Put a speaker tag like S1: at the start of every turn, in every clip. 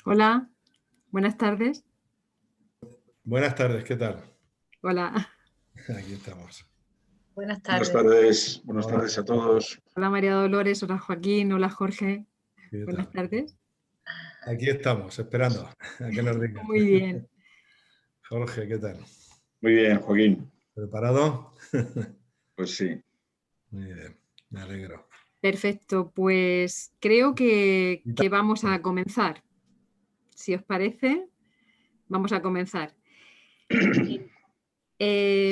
S1: Hola, buenas tardes.
S2: Buenas tardes, ¿qué tal?
S1: Hola,
S2: Aquí estamos.
S3: Buenas
S4: Buenas
S3: tardes.
S4: tardes, buenas
S2: Hola,
S4: tardes a todos.
S1: hola María Dolores, hola Joaquín, hola Jorge.
S2: ¿qué
S1: Buenas
S2: tal?
S1: tardes.
S2: Aquí estamos, esperando a que nos digan.
S1: Muy bien,
S2: Jorge, ¿qué tal?
S4: Muy bien, Joaquín.
S2: ¿Preparado?
S4: Pues sí.
S2: Muy bien, me alegro.
S1: perfecto. Pues creo que,
S2: Y
S1: que vamos a comenzar. Si os parece, vamos a comenzar.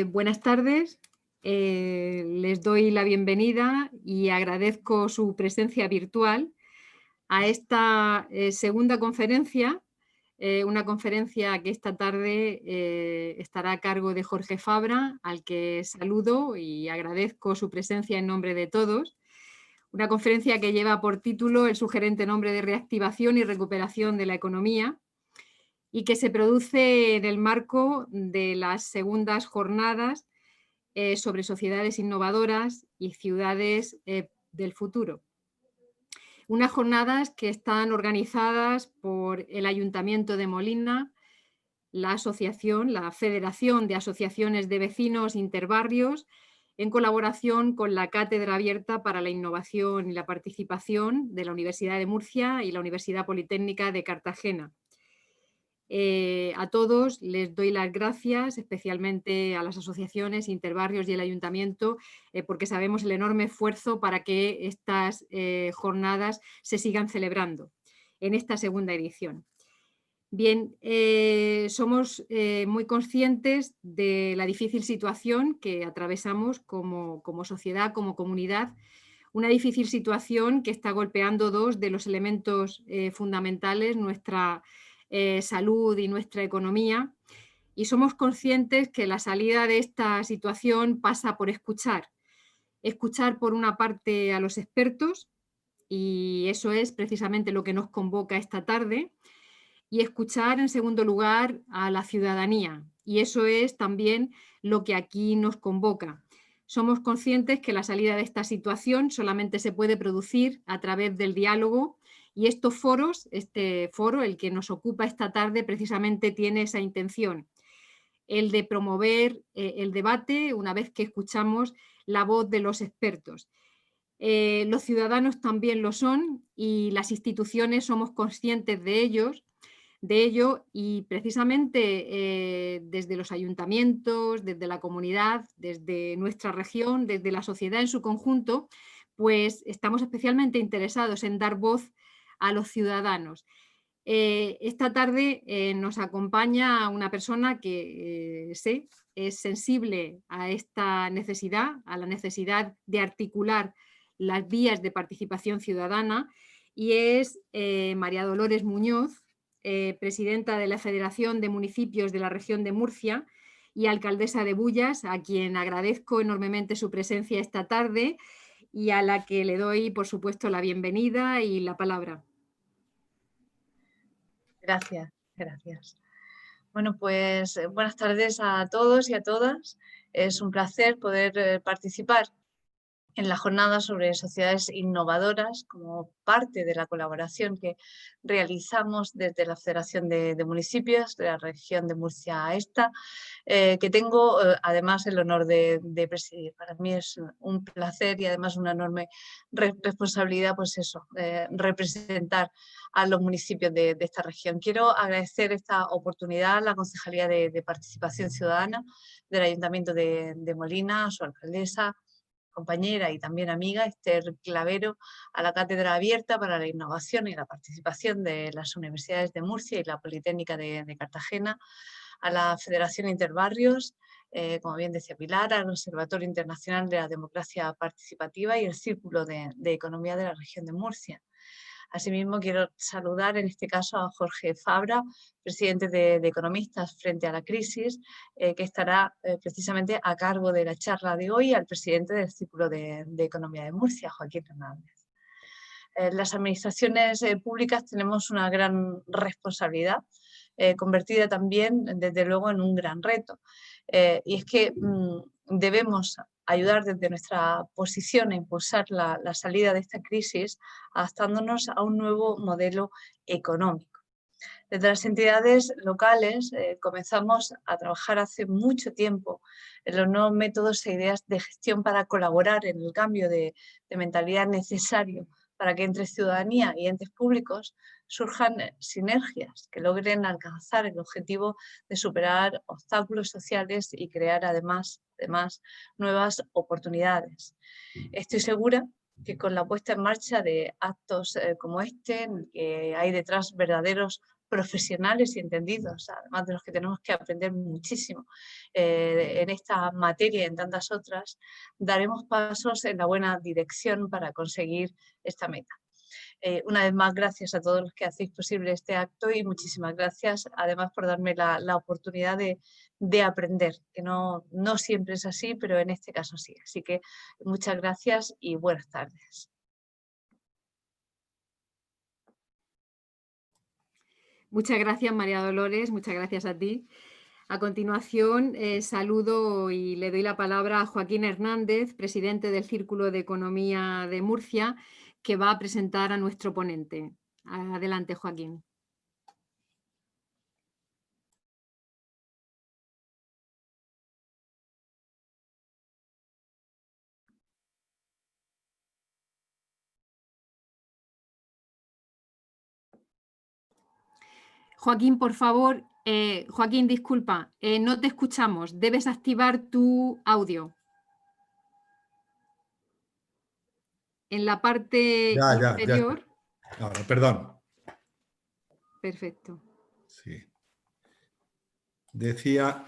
S1: Buenas tardes, les doy la bienvenida y agradezco su presencia virtual a esta segunda conferencia, una conferencia que esta tarde estará a cargo de Jorge Fabra, al que saludo y agradezco su presencia en nombre de todos. Una conferencia que lleva por título el sugerente nombre de Reactivación y Recuperación de la Economía y que se produce en el marco de las segundas jornadas sobre sociedades innovadoras y ciudades del futuro. Unas jornadas que están organizadas por el Ayuntamiento de Molina, la Federación de Asociaciones de Vecinos Interbarrios, en colaboración con la Cátedra Abierta para la Innovación y la Participación de la Universidad de Murcia y la Universidad Politécnica de Cartagena. A todos les doy las gracias, especialmente a las asociaciones, Interbarrios y el Ayuntamiento, porque sabemos el enorme esfuerzo para que estas jornadas se sigan celebrando en esta segunda edición. Bien, somos muy conscientes de la difícil situación que atravesamos como sociedad, como comunidad, una difícil situación que está golpeando dos de los elementos fundamentales, nuestra salud y nuestra economía, y somos conscientes que la salida de esta situación pasa por escuchar. Escuchar por una parte a los expertos, y eso es precisamente lo que nos convoca esta tarde, y escuchar en segundo lugar a la ciudadanía, y eso es también lo que aquí nos convoca. Somos conscientes que la salida de esta situación solamente se puede producir a través del diálogo y estos foros, este foro, el que nos ocupa esta tarde, precisamente tiene esa intención, el de promover el debate una vez que escuchamos la voz de los expertos. Los ciudadanos también lo son y las instituciones somos conscientes de ello y precisamente desde los ayuntamientos, desde la comunidad, desde nuestra región, desde la sociedad en su conjunto, pues estamos especialmente interesados en dar voz a los ciudadanos. Esta tarde nos acompaña una persona que sé es sensible a esta necesidad, a la necesidad de articular las vías de participación ciudadana, y es María Dolores Muñoz, presidenta de la Federación de Municipios de la región de Murcia y alcaldesa de Bullas, a quien agradezco enormemente su presencia esta tarde y a la que le doy, por supuesto, la bienvenida y la palabra.
S3: Gracias, gracias. Bueno, pues buenas tardes a todos y a todas. Es un placer poder participar en la jornada sobre sociedades innovadoras como parte de la colaboración que realizamos desde la Federación de Municipios de la región de Murcia a esta, que tengo además el honor de presidir. Para mí es un placer y además una enorme responsabilidad, pues eso, representar a los municipios de esta región. Quiero agradecer esta oportunidad a la Concejalía de Participación Ciudadana del Ayuntamiento de Molina, a su alcaldesa, compañera y también amiga, Esther Clavero, a la Cátedra Abierta para la Innovación y la Participación de las Universidades de Murcia y la Politécnica de Cartagena, a la Federación Interbarrios, como bien decía Pilar, al Observatorio Internacional de la Democracia Participativa y el Círculo de Economía de la región de Murcia. Asimismo, quiero saludar en este caso a Jorge Fabra, presidente de Economistas frente a la crisis, que estará precisamente a cargo de la charla de hoy, al presidente del Círculo de Economía de Murcia, Joaquín Hernández. Las administraciones públicas tenemos una gran responsabilidad, convertida también, desde luego, en un gran reto. Y es que debemos ayudar desde nuestra posición a impulsar la salida de esta crisis, adaptándonos a un nuevo modelo económico. Desde las entidades locales comenzamos a trabajar hace mucho tiempo en los nuevos métodos e ideas de gestión para colaborar en el cambio de mentalidad necesario para que entre ciudadanía y entes públicos surjan sinergias que logren alcanzar el objetivo de superar obstáculos sociales y crear además nuevas oportunidades. Estoy segura que con la puesta en marcha de actos como este, en el que hay detrás verdaderos profesionales y entendidos, además de los que tenemos que aprender muchísimo en esta materia y en tantas otras, daremos pasos en la buena dirección para conseguir esta meta. Una vez más, gracias a todos los que hacéis posible este acto y muchísimas gracias además por darme la oportunidad de aprender, que no siempre es así, pero en este caso sí. Así que muchas gracias y buenas tardes.
S1: Muchas gracias, María Dolores, muchas gracias a ti. A continuación, saludo y le doy la palabra a Joaquín Hernández, presidente del Círculo de Economía de Murcia, que va a presentar a nuestro ponente. Adelante, Joaquín. Joaquín, por favor, Joaquín, disculpa, no te escuchamos. Debes activar tu audio. En la parte inferior.
S2: Ahora, perdón.
S1: Perfecto.
S2: Sí. Decía,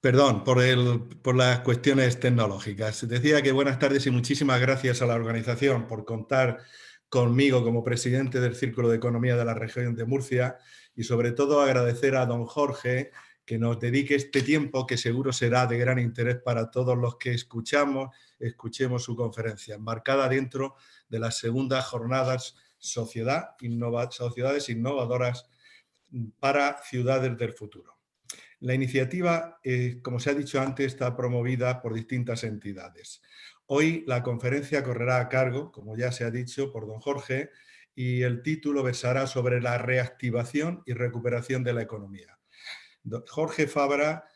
S2: perdón por las cuestiones tecnológicas. Decía que buenas tardes y muchísimas gracias a la organización por contar conmigo como presidente del Círculo de Economía de la región de Murcia y sobre todo agradecer a don Jorge que nos dedique este tiempo que seguro será de gran interés para todos los que escuchemos su conferencia, enmarcada dentro de las segundas jornadas Sociedades Innovadoras para Ciudades del Futuro. La iniciativa, como se ha dicho antes, está promovida por distintas entidades. Hoy la conferencia correrá a cargo, como ya se ha dicho, por don Jorge, y el título versará sobre la reactivación y recuperación de la economía. Don Jorge Fabra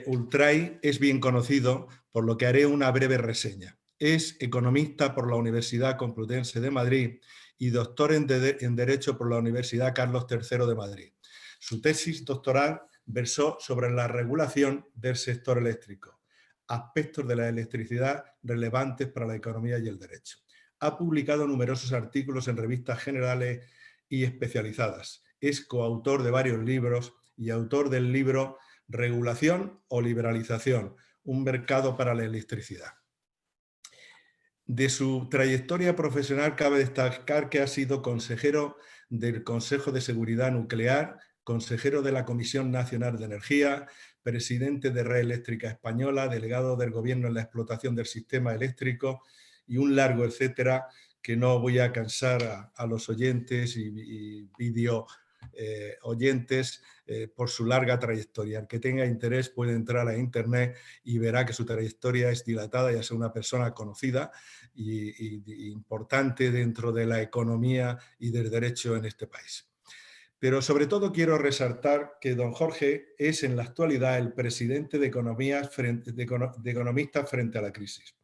S2: Ultray es bien conocido, por lo que haré una breve reseña. Es economista por la Universidad Complutense de Madrid y doctor en Derecho por la Universidad Carlos III de Madrid. Su tesis doctoral versó sobre la regulación del sector eléctrico, aspectos de la electricidad relevantes para la economía y el derecho. Ha publicado numerosos artículos en revistas generales y especializadas. Es coautor de varios libros y autor del libro Regulación o Liberalización, un mercado para la electricidad. De su trayectoria profesional cabe destacar que ha sido consejero del Consejo de Seguridad Nuclear, consejero de la Comisión Nacional de Energía, presidente de Red Eléctrica Española, delegado del Gobierno en la explotación del sistema eléctrico y un largo etcétera que no voy a cansar a los oyentes y vídeo oyentes por su larga trayectoria. El que tenga interés puede entrar a internet y verá que su trayectoria es dilatada, ya sea una persona conocida y importante dentro de la economía y del derecho en este país. Pero sobre todo quiero resaltar que don Jorge es en la actualidad el presidente de Economistas frente a la crisis,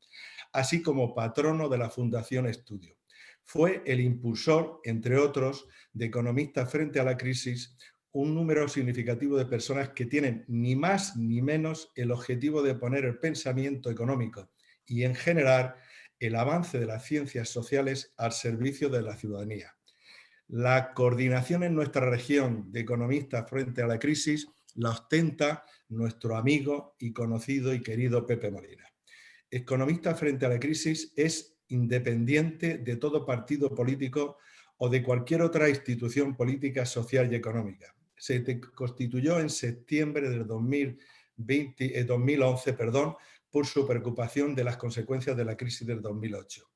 S2: así como patrono de la Fundación Estudio. Fue el impulsor, entre otros, de Economistas frente a la crisis, un número significativo de personas que tienen ni más ni menos el objetivo de poner el pensamiento económico y, en general, el avance de las ciencias sociales al servicio de la ciudadanía. La coordinación en nuestra región de economistas frente a la crisis la ostenta nuestro amigo y conocido y querido Pepe Molina. Economista frente a la crisis es independiente de todo partido político o de cualquier otra institución política, social y económica. Se constituyó en septiembre del 2011 por su preocupación de las consecuencias de la crisis del 2008.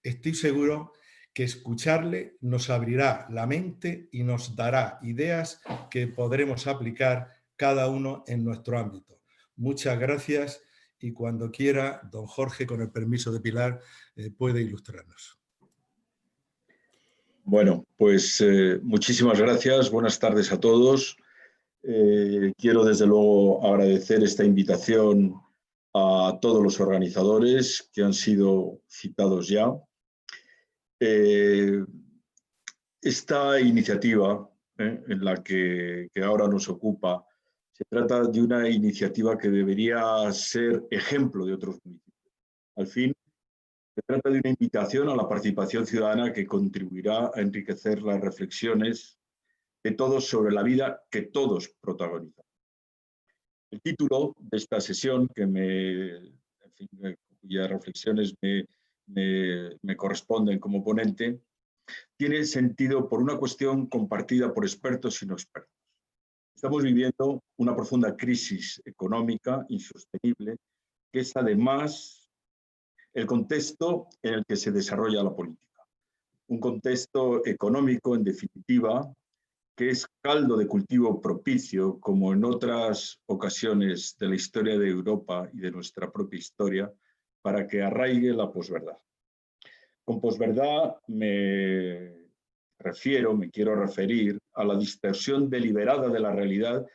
S2: Estoy seguro que escucharle nos abrirá la mente y nos dará ideas que podremos aplicar cada uno en nuestro ámbito. Muchas gracias y cuando quiera, don Jorge, con el permiso de Pilar, puede ilustrarnos.
S4: Bueno, pues muchísimas gracias. Buenas tardes a todos. Quiero desde luego agradecer esta invitación a todos los organizadores que han sido citados ya. Esta iniciativa en la que ahora nos ocupa, se trata de una iniciativa que debería ser ejemplo de otros municipios. Al fin, se trata de una invitación a la participación ciudadana que contribuirá a enriquecer las reflexiones de todos sobre la vida que todos protagonizan. El título de esta sesión, cuyas reflexiones me corresponden como ponente, tiene sentido por una cuestión compartida por expertos y no expertos. Estamos viviendo una profunda crisis económica insostenible, que es además el contexto en el que se desarrolla la política. Un contexto económico, en definitiva, que es caldo de cultivo propicio, como en otras ocasiones de la historia de Europa y de nuestra propia historia, para que arraigue la posverdad. Con posverdad me quiero referir a la distorsión deliberada de la realidad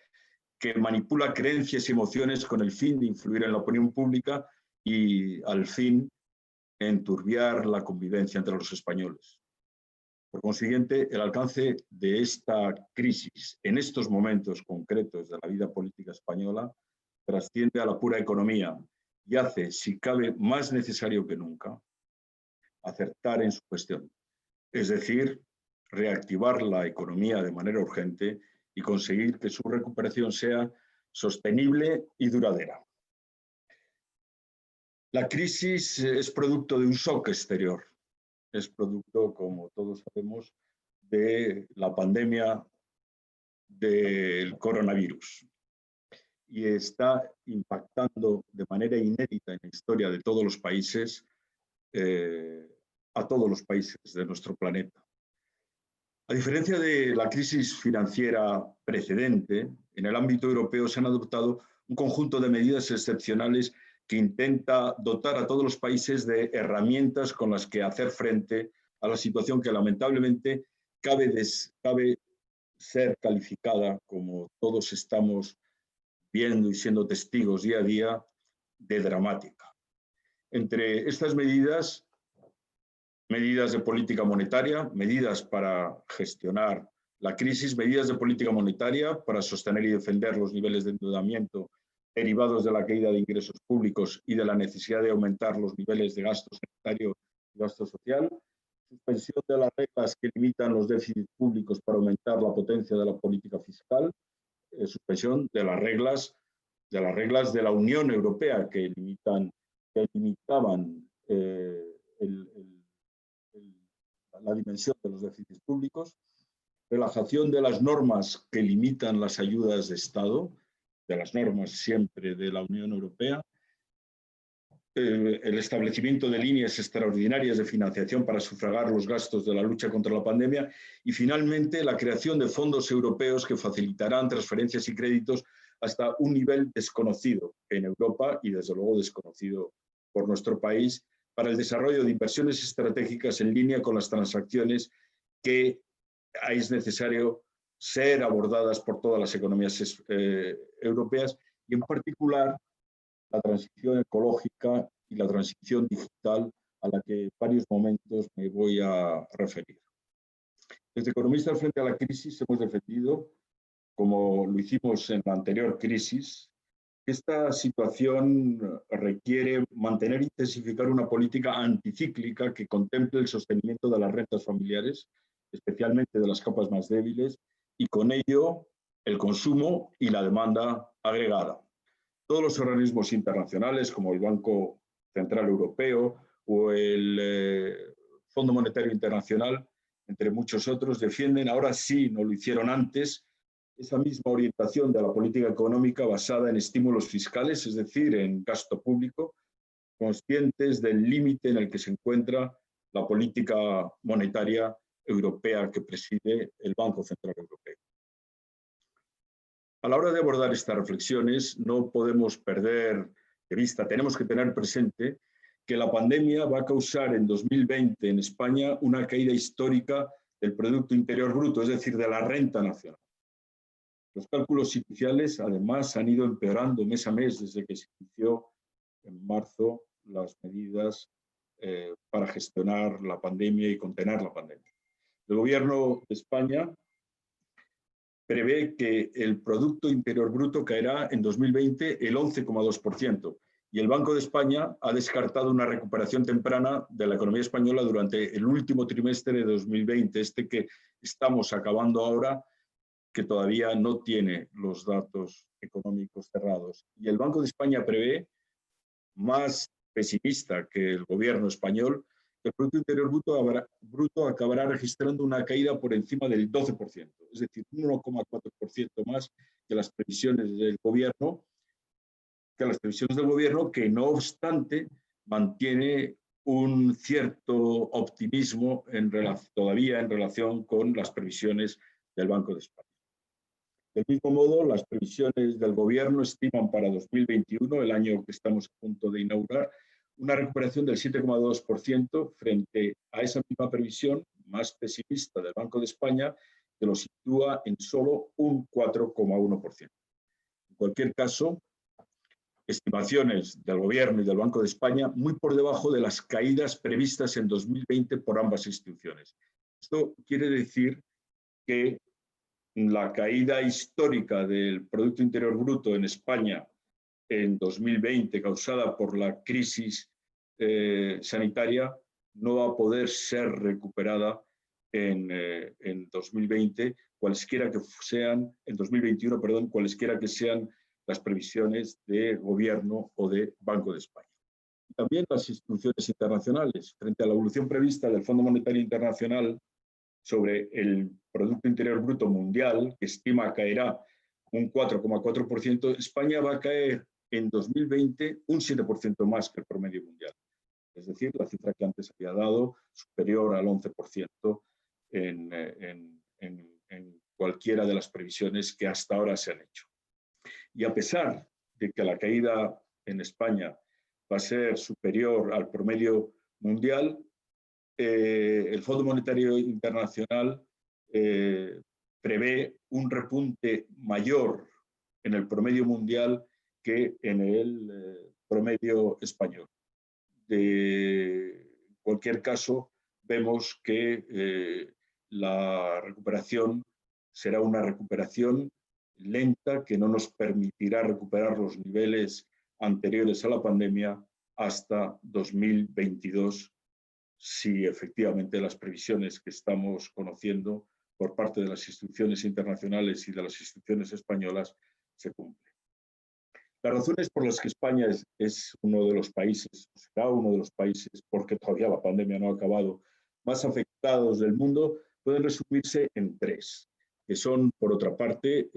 S4: que manipula creencias y emociones con el fin de influir en la opinión pública y al fin enturbiar la convivencia entre los españoles. Por consiguiente, el alcance de esta crisis en estos momentos concretos de la vida política española trasciende a la pura economía y hace, si cabe, más necesario que nunca acertar en su cuestión, es decir, reactivar la economía de manera urgente y conseguir que su recuperación sea sostenible y duradera. La crisis es producto de un shock exterior, es producto, como todos sabemos, de la pandemia del coronavirus y está impactando de manera inédita en la historia de todos los países, a todos los países de nuestro planeta. A diferencia de la crisis financiera precedente, en el ámbito europeo se han adoptado un conjunto de medidas excepcionales que intenta dotar a todos los países de herramientas con las que hacer frente a la situación que lamentablemente cabe ser calificada, como todos estamos viendo y siendo testigos día a día, de dramática. Entre estas medidas de política monetaria, medidas para gestionar la crisis, medidas de política monetaria para sostener y defender los niveles de endeudamiento derivados de la caída de ingresos públicos y de la necesidad de aumentar los niveles de gasto sanitario y gasto social, suspensión de las reglas que limitan los déficits públicos para aumentar la potencia de la política fiscal, suspensión de las reglas de la Unión Europea que limitaban la dimensión de los déficits públicos, relajación de las normas que limitan las ayudas de Estado, de las normas siempre de la Unión Europea, el establecimiento de líneas extraordinarias de financiación para sufragar los gastos de la lucha contra la pandemia y finalmente la creación de fondos europeos que facilitarán transferencias y créditos hasta un nivel desconocido en Europa y desde luego desconocido por nuestro país para el desarrollo de inversiones estratégicas en línea con las transacciones que es necesario ser abordadas por todas las economías europeas y en particular la transición ecológica y la transición digital a la que en varios momentos me voy a referir. Desde Economistas frente a la crisis hemos defendido, como lo hicimos en la anterior crisis, que esta situación requiere mantener e intensificar una política anticíclica que contemple el sostenimiento de las rentas familiares, especialmente de las capas más débiles, y con ello el consumo y la demanda agregada. Todos los organismos internacionales, como el Banco Central Europeo o el Fondo Monetario Internacional, entre muchos otros, defienden, ahora sí, no lo hicieron antes, esa misma orientación de la política económica basada en estímulos fiscales, es decir, en gasto público, conscientes del límite en el que se encuentra la política monetaria europea que preside el Banco Central Europeo. A la hora de abordar estas reflexiones no podemos perder de vista, tenemos que tener presente que la pandemia va a causar en 2020 en España una caída histórica del Producto Interior Bruto, es decir, de la renta nacional. Los cálculos iniciales, además, han ido empeorando mes a mes desde que se inició en marzo las medidas para gestionar la pandemia y contener la pandemia. El Gobierno de España prevé que el Producto Interior Bruto caerá en 2020 el 11,2%, y el Banco de España ha descartado una recuperación temprana de la economía española durante el último trimestre de 2020, este que estamos acabando ahora, que todavía no tiene los datos económicos cerrados. Y el Banco de España prevé, más pesimista que el gobierno español, que el Producto Interior Bruto acabará registrando una caída por encima del 12%, es decir, 1,4% más que las previsiones del gobierno, que no obstante mantiene un cierto optimismo todavía en relación con las previsiones del Banco de España. Del mismo modo, las previsiones del Gobierno estiman para 2021, el año que estamos a punto de inaugurar, una recuperación del 7,2% frente a esa misma previsión más pesimista del Banco de España, que lo sitúa en solo un 4,1%. En cualquier caso, estimaciones del Gobierno y del Banco de España muy por debajo de las caídas previstas en 2020 por ambas instituciones. Esto quiere decir que la caída histórica del Producto Interior Bruto en España en 2020, causada por la crisis sanitaria, no va a poder ser recuperada en 2020, cualesquiera que sean, en 2021, perdón, cualesquiera que sean las previsiones de Gobierno o de Banco de España. Y también las instituciones internacionales, frente a la evolución prevista del Fondo Monetario Internacional sobre el Producto Interior Bruto mundial, que estima caerá un 4,4%, España va a caer en 2020 un 7% más que el promedio mundial. Es decir, la cifra que antes había dado, superior al 11% en cualquiera de las previsiones que hasta ahora se han hecho. Y a pesar de que la caída en España va a ser superior al promedio mundial, el Fondo Monetario Internacional prevé un repunte mayor en el promedio mundial que en el promedio español. De cualquier caso, vemos que la recuperación será una recuperación lenta que no nos permitirá recuperar los niveles anteriores a la pandemia hasta 2022, si efectivamente las previsiones que estamos conociendo por parte de las instituciones internacionales y de las instituciones españolas se cumplen. Las razones por las que España es uno de los países, será uno de los países, porque todavía la pandemia no ha acabado, más afectados del mundo, pueden resumirse en tres, que son, por otra parte,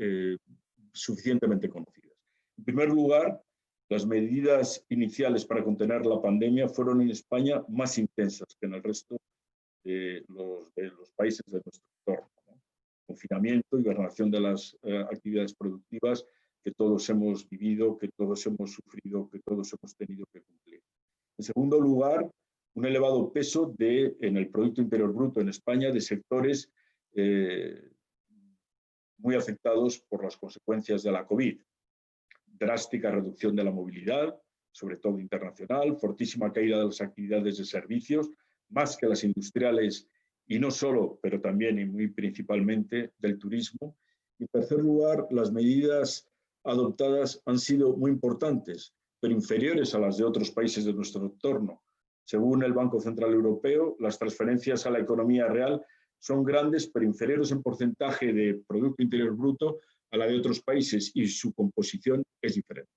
S4: suficientemente conocidas. En primer lugar, las medidas iniciales para contener la pandemia fueron en España más intensas que en el resto de los países de nuestro entorno, ¿no? Confinamiento, hibernación de las actividades productivas que todos hemos vivido, que todos hemos sufrido, que todos hemos tenido que cumplir. En segundo lugar, un elevado peso en el Producto Interior Bruto en España de sectores muy afectados por las consecuencias de la COVID. Drástica reducción de la movilidad, sobre todo internacional, fortísima caída de las actividades de servicios, más que las industriales, y no solo, pero también y muy principalmente del turismo. Y en tercer lugar, las medidas adoptadas han sido muy importantes, pero inferiores a las de otros países de nuestro entorno. Según el Banco Central Europeo, las transferencias a la economía real son grandes, pero inferiores en porcentaje de Producto Interior Bruto a la de otros países, y su composición es diferente.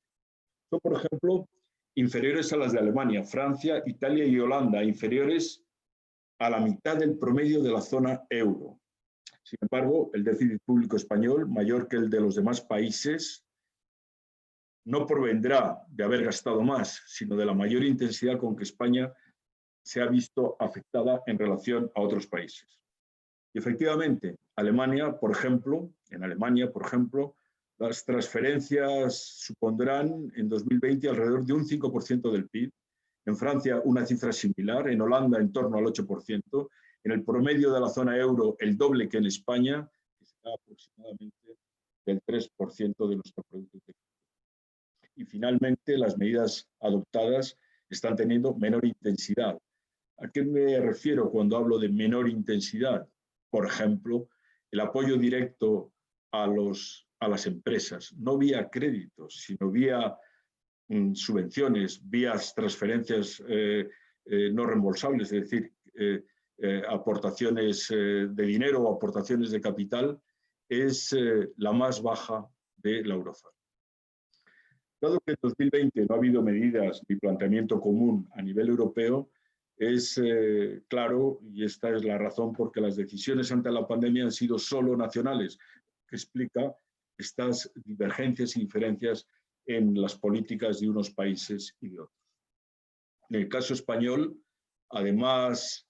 S4: Son, por ejemplo, inferiores a las de Alemania, Francia, Italia y Holanda, inferiores a la mitad del promedio de la zona euro. Sin embargo, el déficit público español, mayor que el de los demás países, no provendrá de haber gastado más, sino de la mayor intensidad con que España se ha visto afectada en relación a otros países. Y efectivamente, en Alemania, por ejemplo, las transferencias supondrán en 2020 alrededor de un 5% del PIB, en Francia una cifra similar, en Holanda en torno al 8%, En el promedio de la zona euro, el doble que en España, que será aproximadamente del 3% de nuestro Producto Interior. Y finalmente, las medidas adoptadas están teniendo menor intensidad. ¿A qué me refiero cuando hablo de menor intensidad? Por ejemplo, el apoyo directo a las empresas, no vía créditos, sino vía subvenciones, vía transferencias no reembolsables, es decir, aportaciones de dinero o aportaciones de capital, es la más baja de la eurozona. Dado que en 2020 no ha habido medidas ni planteamiento común a nivel europeo, es claro, y esta es la razón por que las decisiones ante la pandemia han sido solo nacionales, que explica estas divergencias y diferencias en las políticas de unos países y de otros. En el caso español, además,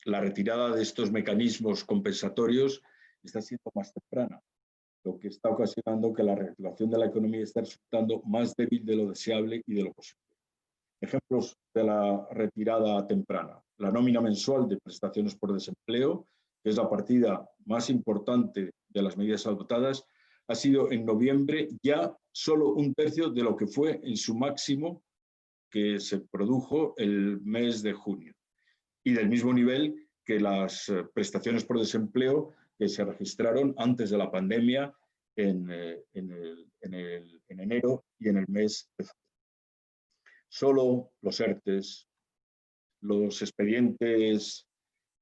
S4: la retirada de estos mecanismos compensatorios está siendo más temprana, lo que está ocasionando que la reactivación de la economía esté resultando más débil de lo deseable y de lo posible. Ejemplos de la retirada temprana. La nómina mensual de prestaciones por desempleo, que es la partida más importante de las medidas adoptadas, ha sido en noviembre ya solo un tercio de lo que fue en su máximo que se produjo el mes de junio. Y del mismo nivel que las prestaciones por desempleo que se registraron antes de la pandemia en enero y en el mes de febrero. Solo los ERTEs, los expedientes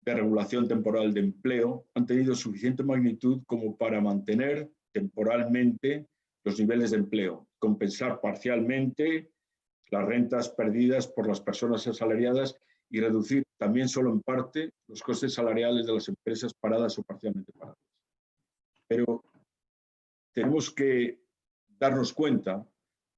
S4: de regulación temporal de empleo han tenido suficiente magnitud como para mantener temporalmente los niveles de empleo, compensar parcialmente las rentas perdidas por las personas asalariadas y reducir también solo en parte los costes salariales de las empresas paradas o parcialmente paradas. Pero tenemos que darnos cuenta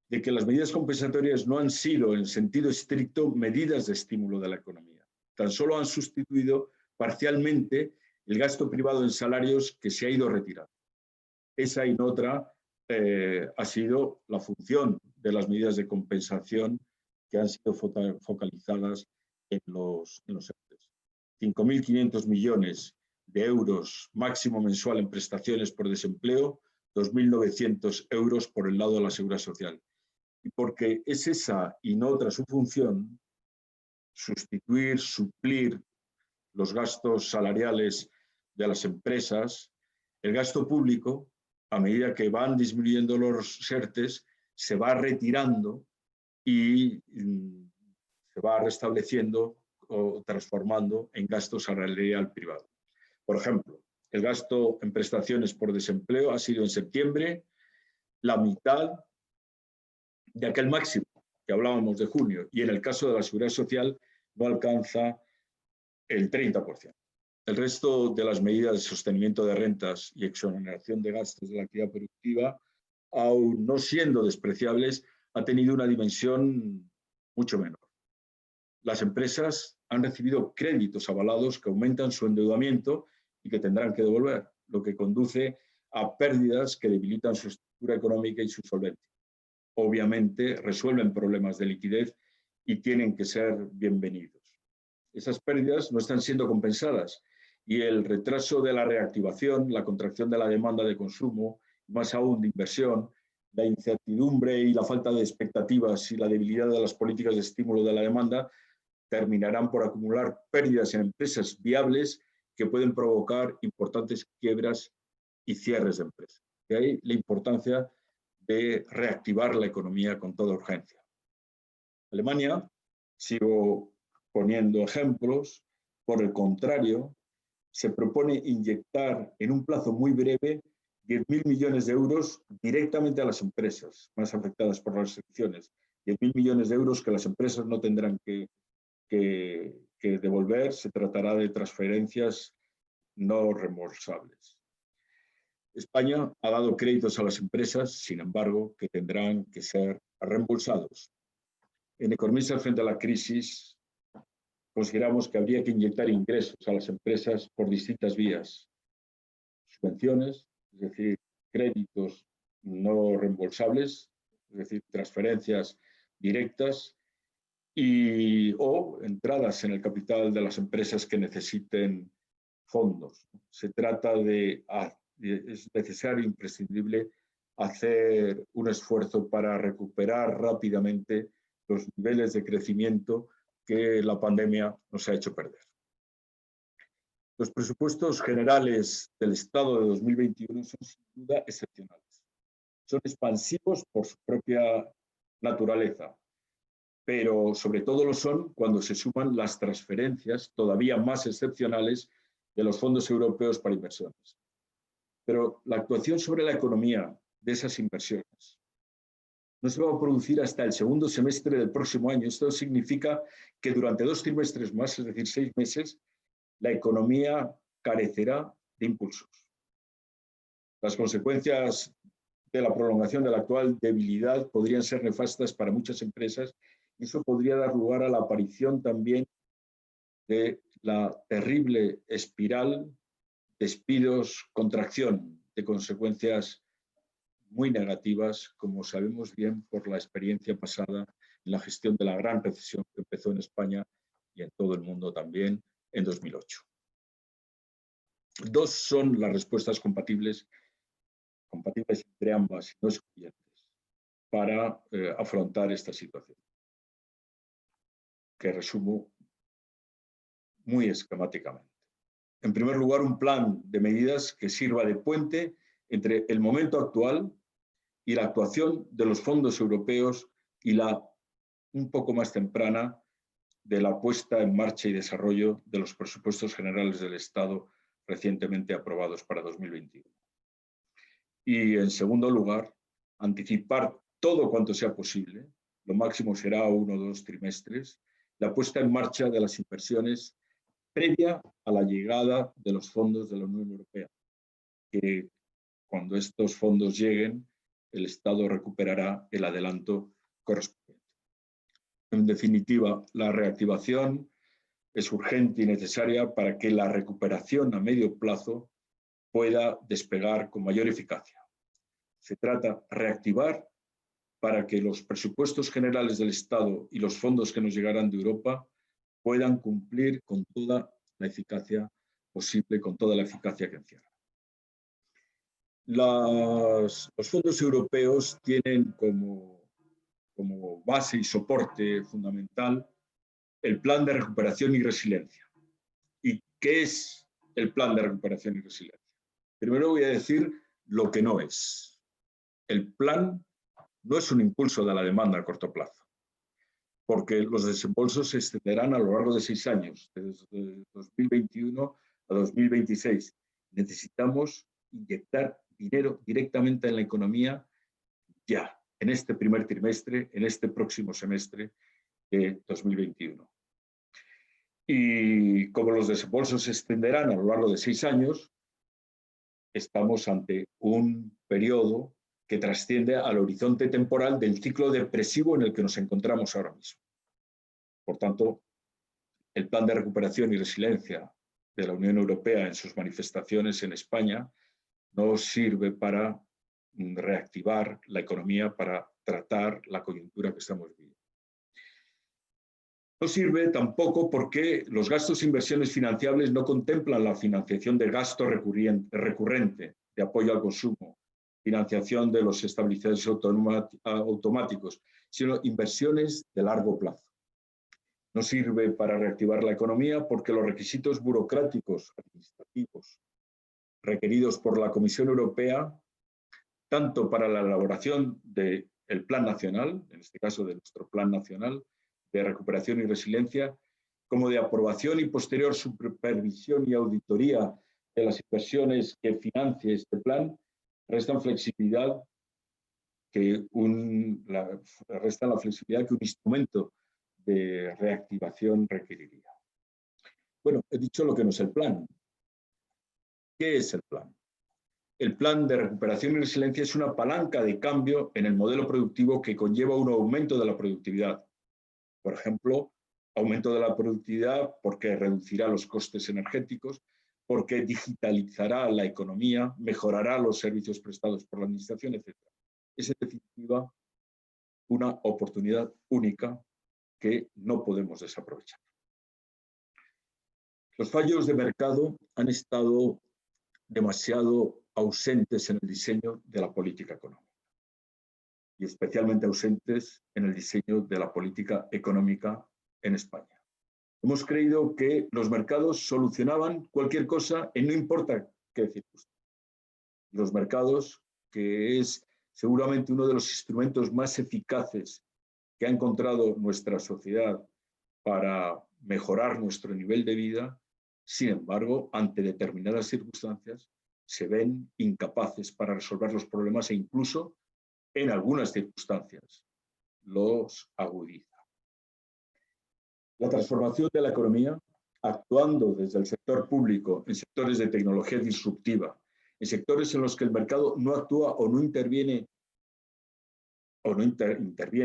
S4: de que las medidas compensatorias no han sido, en sentido estricto, medidas de estímulo de la economía. Tan solo han sustituido parcialmente el gasto privado en salarios que se ha ido retirando. Esa y no otra ha sido la función de las medidas de compensación que han sido focalizadas en los ERTEs. 5.500 millones de euros máximo mensual en prestaciones por desempleo, 2.900 euros por el lado de la Seguridad Social. Y porque es esa y no otra su función, sustituir, suplir los gastos salariales de las empresas, el gasto público, a medida que van disminuyendo los ERTEs, se va retirando y se va restableciendo o transformando en gasto salarial privado. Por ejemplo, el gasto en prestaciones por desempleo ha sido en septiembre la mitad de aquel máximo que hablábamos de junio, y en el caso de la Seguridad Social no alcanza el 30%. El resto de las medidas de sostenimiento de rentas y exoneración de gastos de la actividad productiva, aun no siendo despreciables, ha tenido una dimensión mucho menor. Las empresas han recibido créditos avalados que aumentan su endeudamiento y que tendrán que devolver, lo que conduce a pérdidas que debilitan su estructura económica y su solvencia. Obviamente resuelven problemas de liquidez y tienen que ser bienvenidos. Esas pérdidas no están siendo compensadas y el retraso de la reactivación, la contracción de la demanda de consumo, más aún de inversión, la incertidumbre y la falta de expectativas y la debilidad de las políticas de estímulo de la demanda terminarán por acumular pérdidas en empresas viables que pueden provocar importantes quiebras y cierres de empresas. De ahí la importancia de reactivar la economía con toda urgencia. Alemania, sigo poniendo ejemplos, por el contrario, se propone inyectar en un plazo muy breve 10.000 millones de euros directamente a las empresas más afectadas por las restricciones. 10.000 millones de euros que las empresas no tendrán que devolver, se tratará de transferencias no reembolsables. España ha dado créditos a las empresas, sin embargo, que tendrán que ser reembolsados. En Economistas frente a la crisis, consideramos que habría que inyectar ingresos a las empresas por distintas vías. Subvenciones, es decir, créditos no reembolsables, es decir, transferencias directas, o entradas en el capital de las empresas que necesiten fondos. Se trata es necesario, imprescindible, hacer un esfuerzo para recuperar rápidamente los niveles de crecimiento que la pandemia nos ha hecho perder. Los presupuestos generales del Estado de 2021 son sin duda excepcionales. Son expansivos por su propia naturaleza, pero sobre todo lo son cuando se suman las transferencias todavía más excepcionales de los fondos europeos para inversiones. Pero la actuación sobre la economía de esas inversiones no se va a producir hasta el segundo semestre del próximo año. Esto significa que durante 2 trimestres más, es decir, 6 meses, la economía carecerá de impulsos. Las consecuencias de la prolongación de la actual debilidad podrían ser nefastas para muchas empresas y eso podría dar lugar a la aparición también de la terrible espiral despidos, contracción, de consecuencias muy negativas, como sabemos bien por la experiencia pasada en la gestión de la gran recesión que empezó en España y en todo el mundo también en 2008. 2 son las respuestas compatibles entre ambas y no excluyentes para afrontar esta situación, que resumo muy esquemáticamente. En primer lugar, un plan de medidas que sirva de puente entre el momento actual y la actuación de los fondos europeos y la un poco más temprana de la puesta en marcha y desarrollo de los presupuestos generales del Estado recientemente aprobados para 2021. Y, en segundo lugar, anticipar todo cuanto sea posible, lo máximo será 1 o 2 trimestres, la puesta en marcha de las inversiones previa a la llegada de los fondos de la Unión Europea, que cuando estos fondos lleguen, el Estado recuperará el adelanto correspondiente. En definitiva, la reactivación es urgente y necesaria para que la recuperación a medio plazo pueda despegar con mayor eficacia. Se trata de reactivar para que los presupuestos generales del Estado y los fondos que nos llegarán de Europa puedan cumplir con toda la eficacia posible, con toda la eficacia que encierra. Los fondos europeos tienen como base y soporte fundamental el Plan de Recuperación y Resiliencia. ¿Y qué es el Plan de Recuperación y Resiliencia? Primero voy a decir lo que no es. El plan no es un impulso de la demanda a corto plazo, porque los desembolsos se extenderán a lo largo de 6 años, desde 2021 a 2026. Necesitamos inyectar dinero directamente en la economía ya, en este primer trimestre, en este próximo semestre de 2021. Y como los desembolsos se extenderán a lo largo de 6 años, estamos ante un periodo que trasciende al horizonte temporal del ciclo depresivo en el que nos encontramos ahora mismo. Por tanto, el Plan de Recuperación y Resiliencia de la Unión Europea en sus manifestaciones en España no sirve para reactivar la economía, para tratar la coyuntura que estamos viviendo. No sirve tampoco porque los gastos e inversiones financiables no contemplan la financiación de gasto recurrente de apoyo al consumo, financiación de los estabilizadores automáticos, sino inversiones de largo plazo. No sirve para reactivar la economía porque los requisitos burocráticos administrativos requeridos por la Comisión Europea, tanto para la elaboración del Plan Nacional, en este caso de nuestro Plan Nacional de Recuperación y Resiliencia, como de aprobación y posterior supervisión y auditoría de las inversiones que financie este plan, restan la flexibilidad que un instrumento de reactivación requeriría. Bueno, he dicho lo que no es el plan. ¿Qué es el plan? El Plan de Recuperación y Resiliencia es una palanca de cambio en el modelo productivo que conlleva un aumento de la productividad. Por ejemplo, aumento de la productividad porque reducirá los costes energéticos, porque digitalizará la economía, mejorará los servicios prestados por la administración, etc. Es, en definitiva, una oportunidad única que no podemos desaprovechar. Los fallos de mercado han estado demasiado ausentes en el diseño de la política económica y especialmente ausentes en el diseño de la política económica en España. Hemos creído que los mercados solucionaban cualquier cosa en no importa qué circunstancia. Los mercados, que es seguramente uno de los instrumentos más eficaces que ha encontrado nuestra sociedad para mejorar nuestro nivel de vida, sin embargo, ante determinadas circunstancias, se ven incapaces para resolver los problemas e incluso, en algunas circunstancias, los agudiza. La transformación de la economía, actuando desde el sector público en sectores de tecnología disruptiva, en sectores en los que el mercado no actúa o no interviene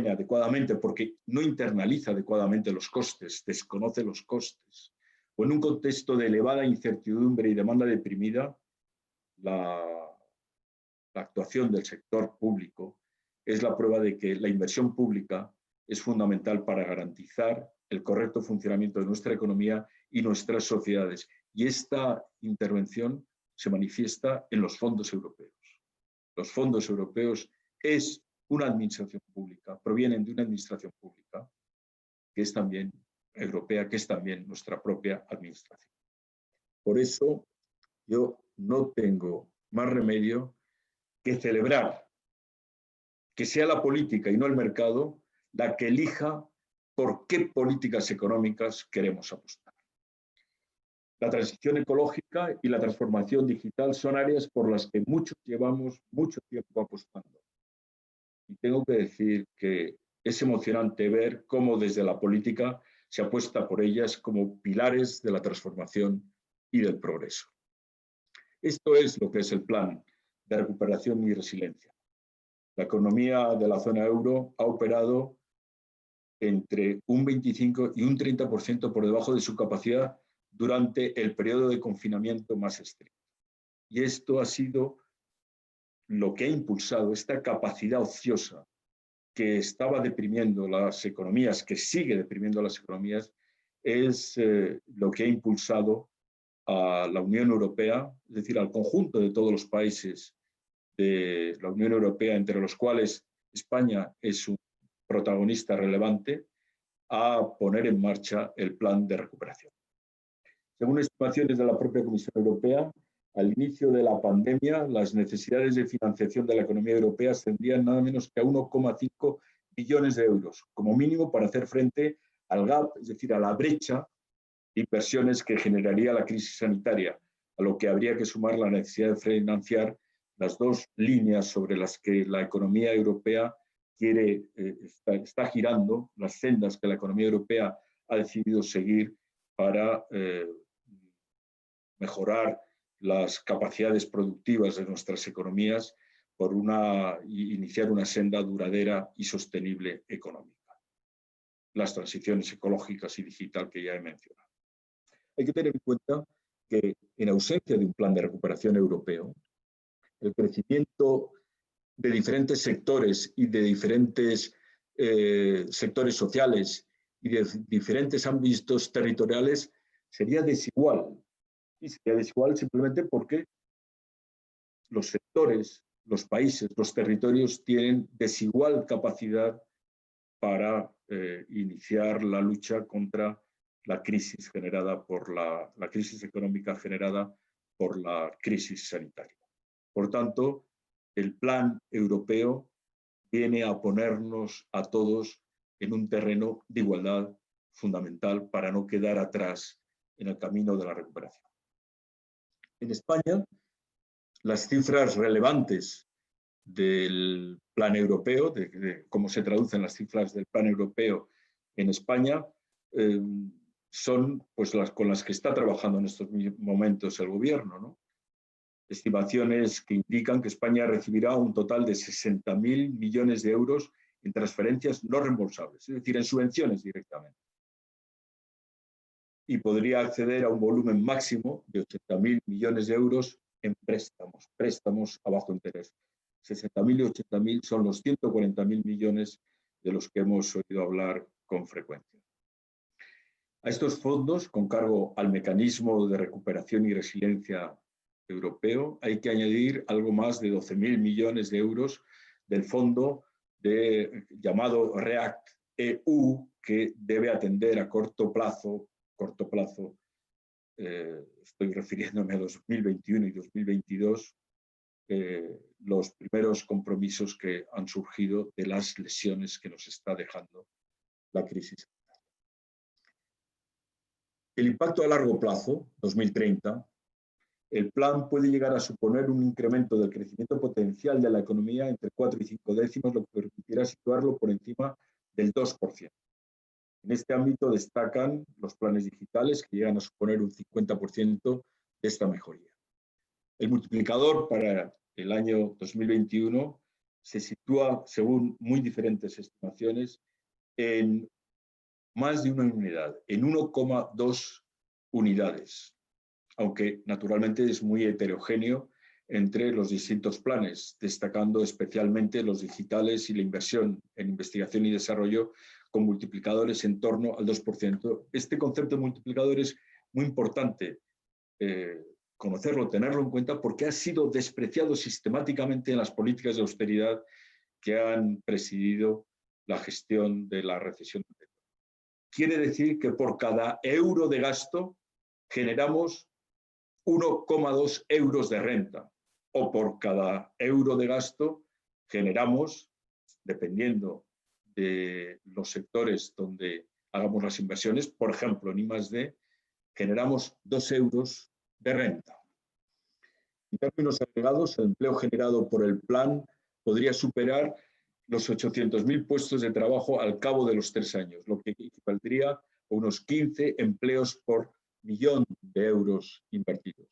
S4: adecuadamente porque no internaliza adecuadamente los costes, desconoce los costes, o en un contexto de elevada incertidumbre y demanda deprimida, la actuación del sector público es la prueba de que la inversión pública es fundamental para garantizar el correcto funcionamiento de nuestra economía y nuestras sociedades. Y esta intervención se manifiesta en los fondos europeos. Los fondos europeos es una administración pública, provienen de una administración pública que es también europea, que es también nuestra propia administración. Por eso yo no tengo más remedio que celebrar que sea la política y no el mercado la que elija por qué políticas económicas queremos apostar. La transición ecológica y la transformación digital son áreas por las que muchos llevamos mucho tiempo apostando. Y tengo que decir que es emocionante ver cómo desde la política se apuesta por ellas como pilares de la transformación y del progreso. Esto es lo que es el Plan de Recuperación y Resiliencia. La economía de la zona euro ha operado entre un 25 y un 30% por debajo de su capacidad durante el periodo de confinamiento más estricto. Y esto ha sido lo que ha impulsado esta capacidad ociosa que estaba deprimiendo las economías, que sigue deprimiendo las economías, es lo que ha impulsado a la Unión Europea, es decir, al conjunto de todos los países de la Unión Europea, entre los cuales España es un protagonista relevante, a poner en marcha el plan de recuperación. Según estimaciones de la propia Comisión Europea, al inicio de la pandemia, las necesidades de financiación de la economía europea ascendían nada menos que a 1,5 billones de euros, como mínimo para hacer frente al gap, es decir, a la brecha de inversiones que generaría la crisis sanitaria, a lo que habría que sumar la necesidad de financiar las dos líneas sobre las que la economía europea está girando, las sendas que la economía europea ha decidido seguir para mejorar las capacidades productivas de nuestras economías por iniciar una senda duradera y sostenible económica. Las transiciones ecológicas y digital que ya he mencionado. Hay que tener en cuenta que en ausencia de un plan de recuperación europeo, el crecimiento de diferentes sectores y de diferentes sectores sociales y de diferentes ámbitos territoriales sería desigual. Y sería desigual simplemente porque los sectores, los países, los territorios tienen desigual capacidad para iniciar la lucha contra la crisis generada por la crisis económica generada por la crisis sanitaria. Por tanto, el plan europeo viene a ponernos a todos en un terreno de igualdad fundamental para no quedar atrás en el camino de la recuperación. En España, las cifras relevantes del plan europeo, de cómo se traducen las cifras del plan europeo en España, son pues, las con las que está trabajando en estos momentos el gobierno, ¿no? Estimaciones que indican que España recibirá un total de 60.000 millones de euros en transferencias no reembolsables, es decir, en subvenciones directamente. Y podría acceder a un volumen máximo de 80.000 millones de euros en préstamos a bajo interés. 60.000 y 80.000 son los 140.000 millones de los que hemos oído hablar con frecuencia. A estos fondos, con cargo al mecanismo de recuperación y resiliencia europeo, hay que añadir algo más de 12.000 millones de euros del fondo llamado REACT-EU, que debe atender a corto plazo, estoy refiriéndome a 2021 y 2022, los primeros compromisos que han surgido de las lesiones que nos está dejando la crisis. El impacto a largo plazo, 2030, el plan puede llegar a suponer un incremento del crecimiento potencial de la economía entre 4 y 5 décimos, lo que permitirá situarlo por encima del 2%. En este ámbito destacan los planes digitales, que llegan a suponer un 50% de esta mejoría. El multiplicador para el año 2021 se sitúa, según muy diferentes estimaciones, en más de una unidad, en 1,2 unidades, aunque naturalmente es muy heterogéneo entre los distintos planes, destacando especialmente los digitales y la inversión en investigación y desarrollo con multiplicadores en torno al 2%. Este concepto de multiplicador es muy importante conocerlo, tenerlo en cuenta, porque ha sido despreciado sistemáticamente en las políticas de austeridad que han presidido la gestión de la recesión. Quiere decir que por cada euro de gasto generamos 1,2 euros de renta, o por cada euro de gasto generamos, dependiendo de los sectores donde hagamos las inversiones, por ejemplo, en I+D, generamos 2 euros de renta. En términos agregados, el empleo generado por el plan podría superar los 800.000 puestos de trabajo al cabo de los 3 años, lo que equivaldría a unos 15 empleos por millón de euros invertidos.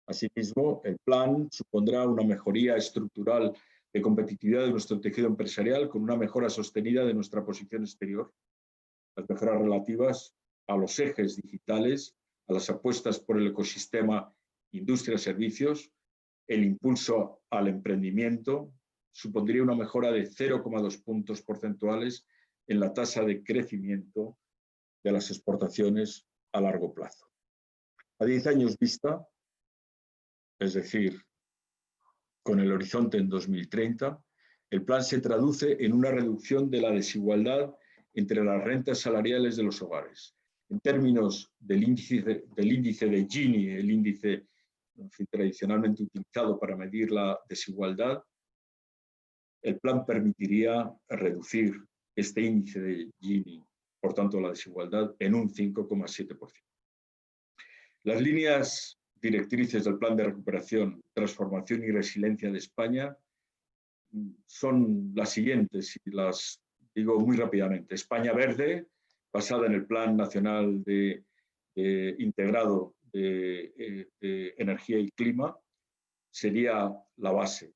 S4: Asimismo, el plan supondrá una mejoría estructural de competitividad de nuestro tejido empresarial con una mejora sostenida de nuestra posición exterior. Las mejoras relativas a los ejes digitales, a las apuestas por el ecosistema industria-servicios, el impulso al emprendimiento, supondría una mejora de 0,2 puntos porcentuales en la tasa de crecimiento de las exportaciones a largo plazo. A 10 años vista, es decir, con el horizonte en 2030, el plan se traduce en una reducción de la desigualdad entre las rentas salariales de los hogares. En términos del índice de Gini, el índice tradicionalmente utilizado para medir la desigualdad, el plan permitiría reducir este índice de Gini, por tanto la desigualdad, en un 5,7%. Las líneas directrices del Plan de Recuperación, Transformación y Resiliencia de España son las siguientes, y las digo muy rápidamente. España Verde, basada en el Plan Nacional Integrado de Energía y Clima, sería la base.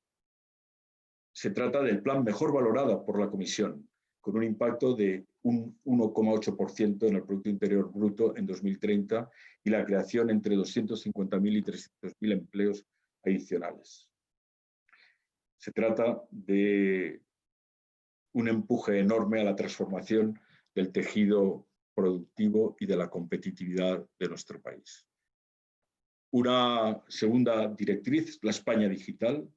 S4: Se trata del plan mejor valorado por la Comisión, con un impacto de un 1,8% en el Producto Interior Bruto en 2030 y la creación entre 250.000 y 300.000 empleos adicionales. Se trata de un empuje enorme a la transformación del tejido productivo y de la competitividad de nuestro país. Una segunda directriz, la España digital.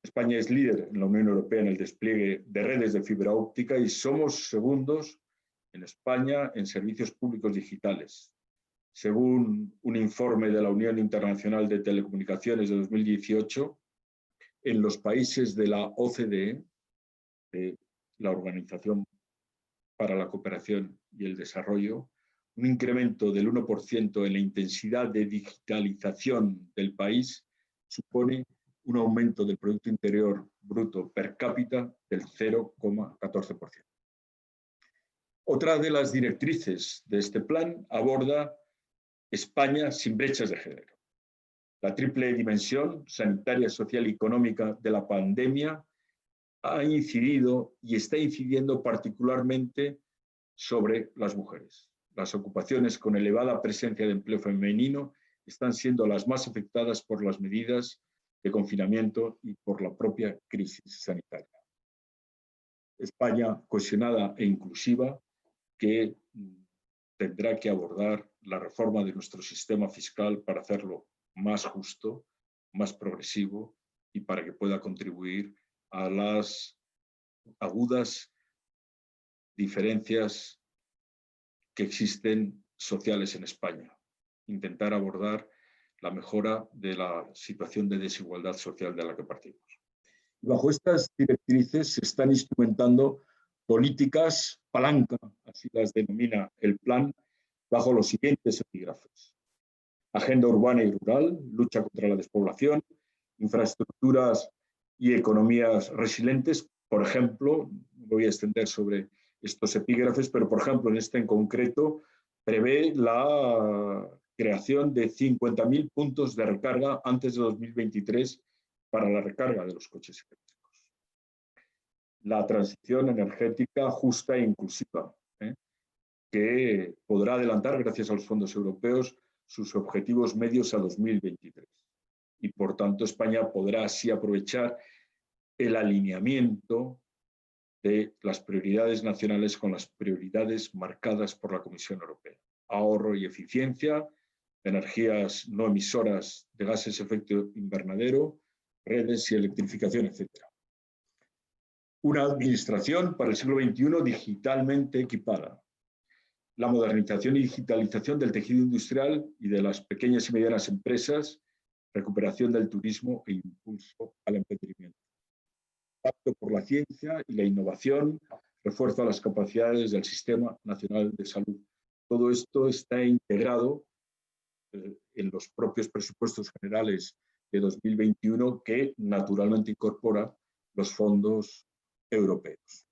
S4: España es líder en la Unión Europea en el despliegue de redes de fibra óptica y somos segundos en España en servicios públicos digitales. Según un informe de la Unión Internacional de Telecomunicaciones de 2018, en los países de la OCDE, de la Organización para la Cooperación y el Desarrollo, un incremento del 1% en la intensidad de digitalización del país supone un aumento del Producto Interior Bruto per cápita del 0,14%. Otra de las directrices de este plan aborda España sin brechas de género. La triple dimensión sanitaria, social y económica de la pandemia ha incidido y está incidiendo particularmente sobre las mujeres. Las ocupaciones con elevada presencia de empleo femenino están siendo las más afectadas por las medidas de confinamiento y por la propia crisis sanitaria. España cohesionada e inclusiva que tendrá que abordar la reforma de nuestro sistema fiscal para hacerlo más justo, más progresivo y para que pueda contribuir a las agudas diferencias que existen sociales en España. Intentar abordar la mejora de la situación de desigualdad social de la que partimos. Bajo estas directrices se están instrumentando políticas palanca, así las denomina el plan, bajo los siguientes epígrafes: agenda urbana y rural, lucha contra la despoblación, infraestructuras y economías resilientes. Por ejemplo, no voy a extender sobre estos epígrafes, pero por ejemplo en este en concreto prevé la creación de 50.000 puntos de recarga antes de 2023 para la recarga de los coches eléctricos. La transición energética justa e inclusiva, que podrá adelantar, gracias a los fondos europeos, sus objetivos medios a 2023. Y por tanto España podrá así aprovechar el alineamiento de las prioridades nacionales con las prioridades marcadas por la Comisión Europea. Ahorro y eficiencia, energías no emisoras de gases de efecto invernadero, redes y electrificación, etc. Una administración para el siglo XXI digitalmente equipada. La modernización y digitalización del tejido industrial y de las pequeñas y medianas empresas, recuperación del turismo e impulso al emprendimiento. Pacto por la ciencia y la innovación, refuerzo a las capacidades del Sistema Nacional de Salud. Todo esto está integrado en los propios presupuestos generales de 2021, que naturalmente incorpora los fondos europeos.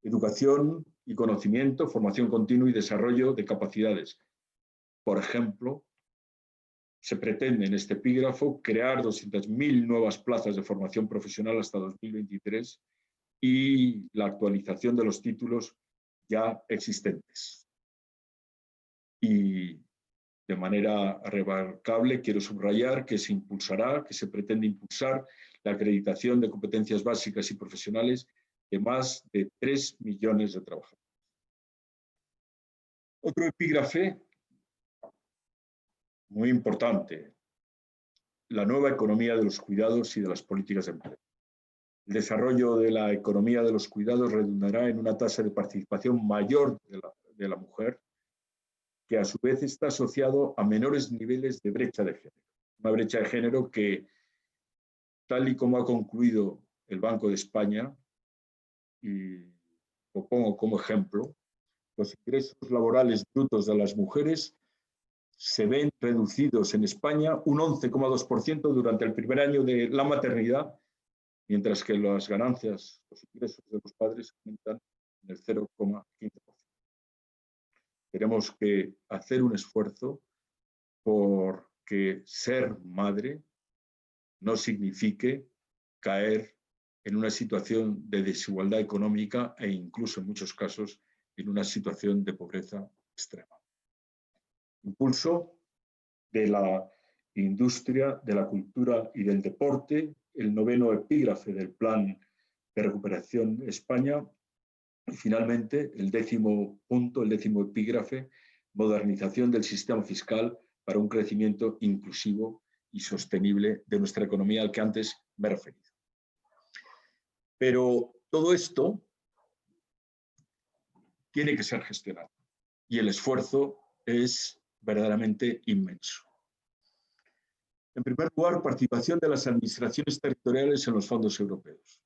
S4: Educación y conocimiento, formación continua y desarrollo de capacidades. Por ejemplo, se pretende en este epígrafo crear 200.000 nuevas plazas de formación profesional hasta 2023 y la actualización de los títulos ya existentes. Y de manera remarcable quiero subrayar que se pretende impulsar la acreditación de competencias básicas y profesionales de más de 3 millones de trabajadores. Otro epígrafe muy importante: la nueva economía de los cuidados y de las políticas de empleo. El desarrollo de la economía de los cuidados redundará en una tasa de participación mayor de la mujer, que a su vez está asociado a menores niveles de brecha de género. Una brecha de género que, tal y como ha concluido el Banco de España, y lo pongo como ejemplo, los ingresos laborales brutos de las mujeres se ven reducidos en España un 11,2% durante el primer año de la maternidad, mientras que las ganancias, los ingresos de los padres aumentan en el 0,15%. Tenemos que hacer un esfuerzo porque ser madre no signifique caer en una situación de desigualdad económica e incluso en muchos casos en una situación de pobreza extrema. Impulso de la industria, de la cultura y del deporte, el 9º epígrafe del Plan de Recuperación de España, y finalmente el 10º punto, el 10º epígrafe, modernización del sistema fiscal para un crecimiento inclusivo y sostenible de nuestra economía, al que antes me he referido. Pero todo esto tiene que ser gestionado y el esfuerzo es verdaderamente inmenso. En primer lugar, participación de las administraciones territoriales en los fondos europeos.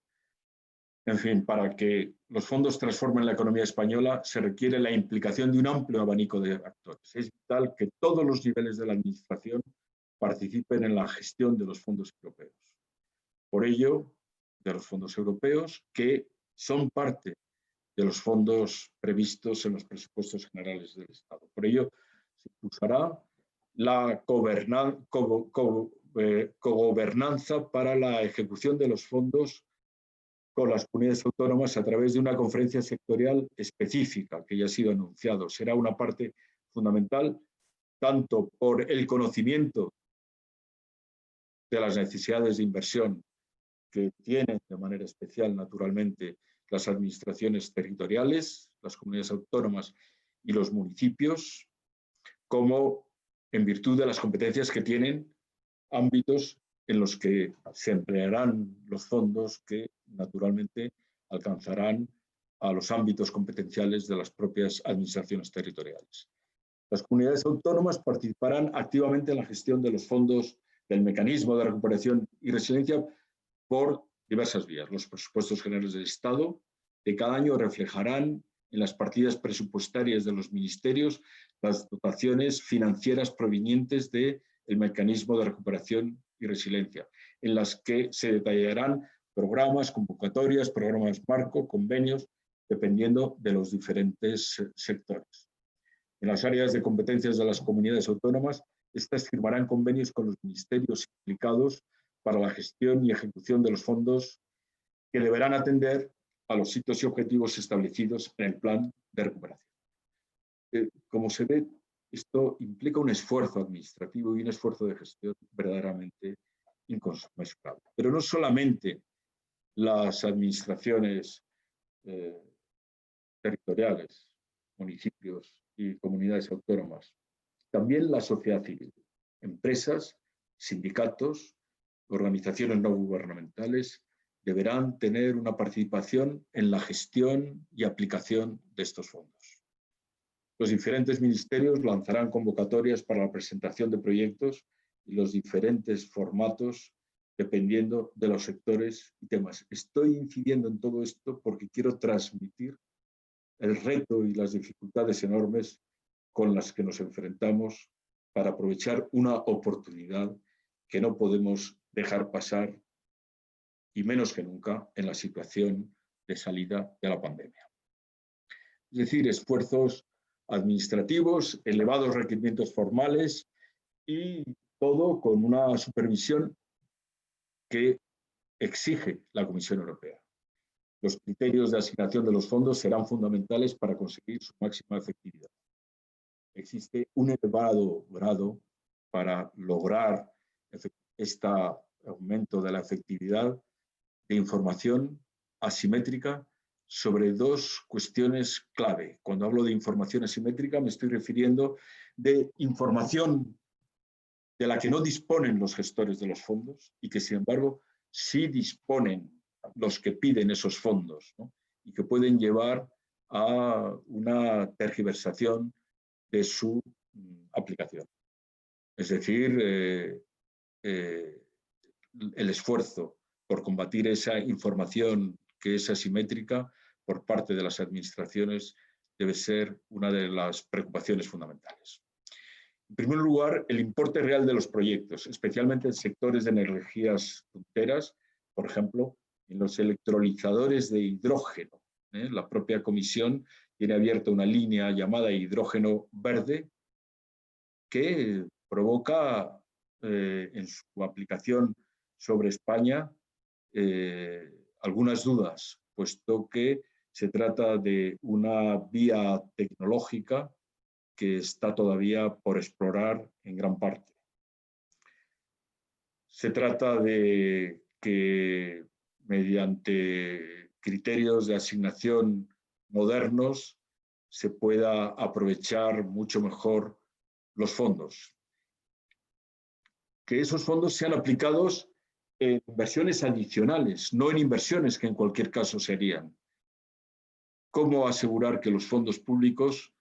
S4: En fin, para que los fondos transformen la economía española se requiere la implicación de un amplio abanico de actores. Es vital que todos los niveles de la administración participen en la gestión de los fondos europeos. Por ello, de los fondos europeos, que son parte de los fondos previstos en los presupuestos generales del Estado. Por ello, se impulsará la cogobernanza para la ejecución de los fondos con las comunidades autónomas a través de una conferencia sectorial específica que ya ha sido anunciado. Será una parte fundamental tanto por el conocimiento de las necesidades de inversión que tienen de manera especial, naturalmente, las administraciones territoriales, las comunidades autónomas y los municipios, como en virtud de las competencias que tienen, ámbitos en los que se emplearán los fondos que naturalmente alcanzarán a los ámbitos competenciales de las propias administraciones territoriales. Las comunidades autónomas participarán activamente en la gestión de los fondos del mecanismo de recuperación y resiliencia por diversas vías. Los presupuestos generales del Estado de cada año reflejarán en las partidas presupuestarias de los ministerios las dotaciones financieras provenientes del mecanismo de recuperación y resiliencia, en las que se detallarán programas, convocatorias, programas marco, convenios, dependiendo de los diferentes sectores. En las áreas de competencias de las comunidades autónomas, estas firmarán convenios con los ministerios implicados para la gestión y ejecución de los fondos que deberán atender a los hitos y objetivos establecidos en el plan de recuperación. Como se ve, esto implica un esfuerzo administrativo y un esfuerzo de gestión verdaderamente inconmensurable. Pero no solamente las administraciones territoriales, municipios y comunidades autónomas, también la sociedad civil, empresas, sindicatos, organizaciones no gubernamentales, deberán tener una participación en la gestión y aplicación de estos fondos. Los diferentes ministerios lanzarán convocatorias para la presentación de proyectos y los diferentes formatos dependiendo de los sectores y temas. Estoy incidiendo en todo esto porque quiero transmitir el reto y las dificultades enormes con las que nos enfrentamos para aprovechar una oportunidad que no podemos dejar pasar, y menos que nunca en la situación de salida de la pandemia. Es decir, esfuerzos administrativos, elevados requerimientos formales y todo con una supervisión que exige la Comisión Europea. Los criterios de asignación de los fondos serán fundamentales para conseguir su máxima efectividad. Existe un elevado grado para lograr este aumento de la efectividad de información asimétrica sobre dos cuestiones clave. Cuando hablo de información asimétrica me estoy refiriendo de información de la que no disponen los gestores de los fondos y que sin embargo sí disponen los que piden esos fondos, ¿no? Y que pueden llevar a una tergiversación de su aplicación. Es decir, el esfuerzo por combatir esa información que es asimétrica por parte de las administraciones debe ser una de las preocupaciones fundamentales. En primer lugar, el importe real de los proyectos, especialmente en sectores de energías punteras, por ejemplo, en los electrolizadores de hidrógeno. La propia Comisión tiene abierta una línea llamada hidrógeno verde que provoca en su aplicación sobre España algunas dudas, puesto que se trata de una vía tecnológica que está todavía por explorar en gran parte. Se trata de que mediante criterios de asignación modernos se pueda aprovechar mucho mejor los fondos. Que esos fondos sean aplicados en inversiones adicionales, no en inversiones que en cualquier caso serían. ¿Cómo asegurar que los fondos públicos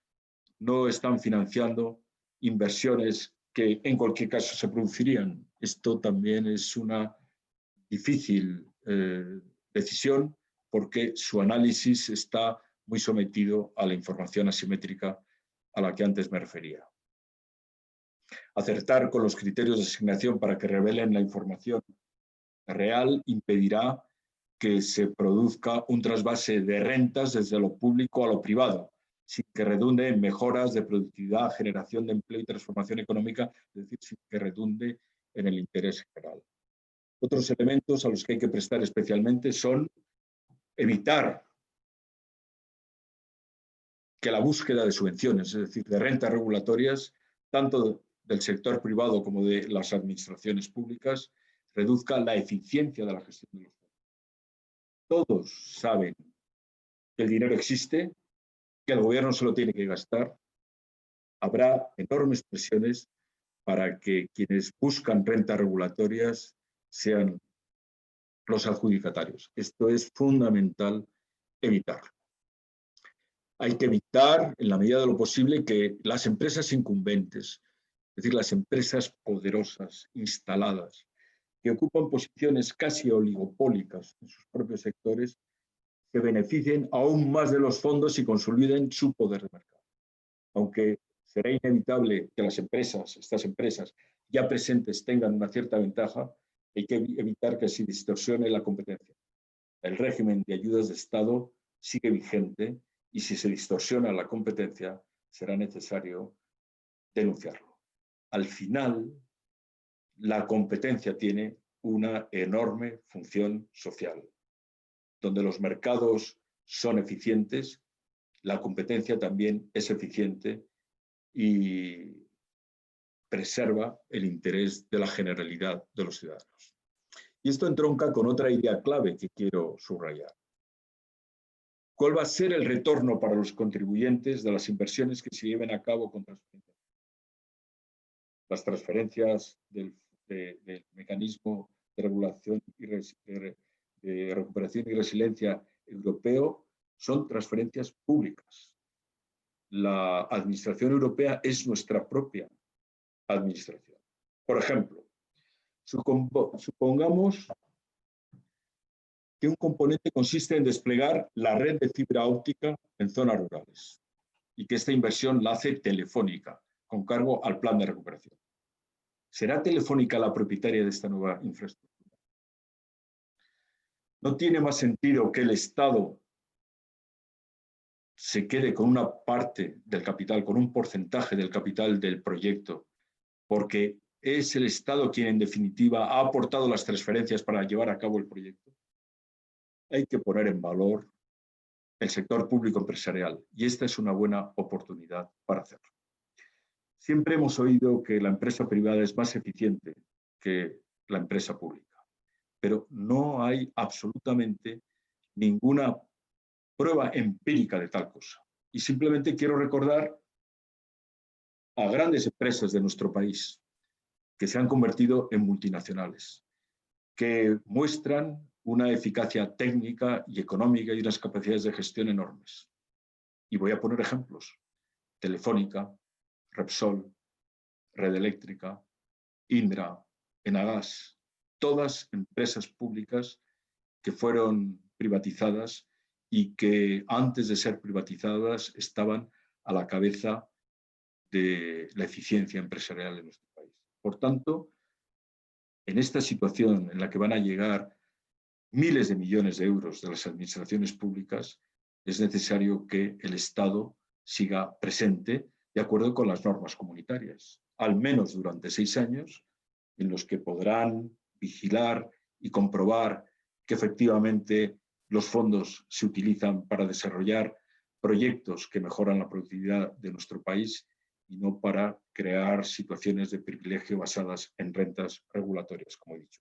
S4: no están financiando inversiones que en cualquier caso se producirían? Esto también es una difícil decisión porque su análisis está muy sometido a la información asimétrica a la que antes me refería. Acertar con los criterios de asignación para que revelen la información real impedirá que se produzca un trasvase de rentas desde lo público a lo privado, sin que redunde en mejoras de productividad, generación de empleo y transformación económica, es decir, sin que redunde en el interés general. Otros elementos a los que hay que prestar especialmente son evitar que la búsqueda de subvenciones, es decir, de rentas regulatorias, tanto del sector privado como de las administraciones públicas, reduzca la eficiencia de la gestión de los fondos. Todos saben que el dinero existe, que el gobierno se lo tiene que gastar, habrá enormes presiones para que quienes buscan rentas regulatorias sean los adjudicatarios. Esto es fundamental evitarlo. Hay que evitar, en la medida de lo posible, que las empresas incumbentes, es decir, las empresas poderosas, instaladas, que ocupan posiciones casi oligopólicas en sus propios sectores, se beneficien aún más de los fondos y consoliden su poder de mercado. Aunque será inevitable que las empresas, estas empresas ya presentes, tengan una cierta ventaja, hay que evitar que se distorsione la competencia. El régimen de ayudas de Estado sigue vigente y si se distorsiona la competencia, será necesario denunciarlo. Al final, la competencia tiene una enorme función social. Donde los mercados son eficientes, la competencia también es eficiente y preserva el interés de la generalidad de los ciudadanos. Y esto entronca con otra idea clave que quiero subrayar. ¿Cuál va a ser el retorno para los contribuyentes de las inversiones que se lleven a cabo con transferencias? Las transferencias del mecanismo de regulación y de recuperación y resiliencia europeo son transferencias públicas. La administración europea es nuestra propia administración. Por ejemplo, supongamos que un componente consiste en desplegar la red de fibra óptica en zonas rurales y que esta inversión la hace Telefónica con cargo al plan de recuperación. ¿Será Telefónica la propietaria de esta nueva infraestructura? ¿No tiene más sentido que el Estado se quede con una parte del capital, con un porcentaje del capital del proyecto, porque es el Estado quien en definitiva ha aportado las transferencias para llevar a cabo el proyecto? Hay que poner en valor el sector público empresarial y esta es una buena oportunidad para hacerlo. Siempre hemos oído que la empresa privada es más eficiente que la empresa pública, pero no hay absolutamente ninguna prueba empírica de tal cosa. Y simplemente quiero recordar a grandes empresas de nuestro país que se han convertido en multinacionales, que muestran una eficacia técnica y económica y unas capacidades de gestión enormes. Y voy a poner ejemplos. Telefónica, Repsol, Red Eléctrica, Indra, Enagas, todas empresas públicas que fueron privatizadas y que antes de ser privatizadas estaban a la cabeza de la eficiencia empresarial en nuestro país. Por tanto, en esta situación en la que van a llegar miles de millones de euros de las administraciones públicas, es necesario que el Estado siga presente de acuerdo con las normas comunitarias, al menos durante 6 años, en los que podrán vigilar y comprobar que efectivamente los fondos se utilizan para desarrollar proyectos que mejoran la productividad de nuestro país y no para crear situaciones de privilegio basadas en rentas regulatorias, como he dicho.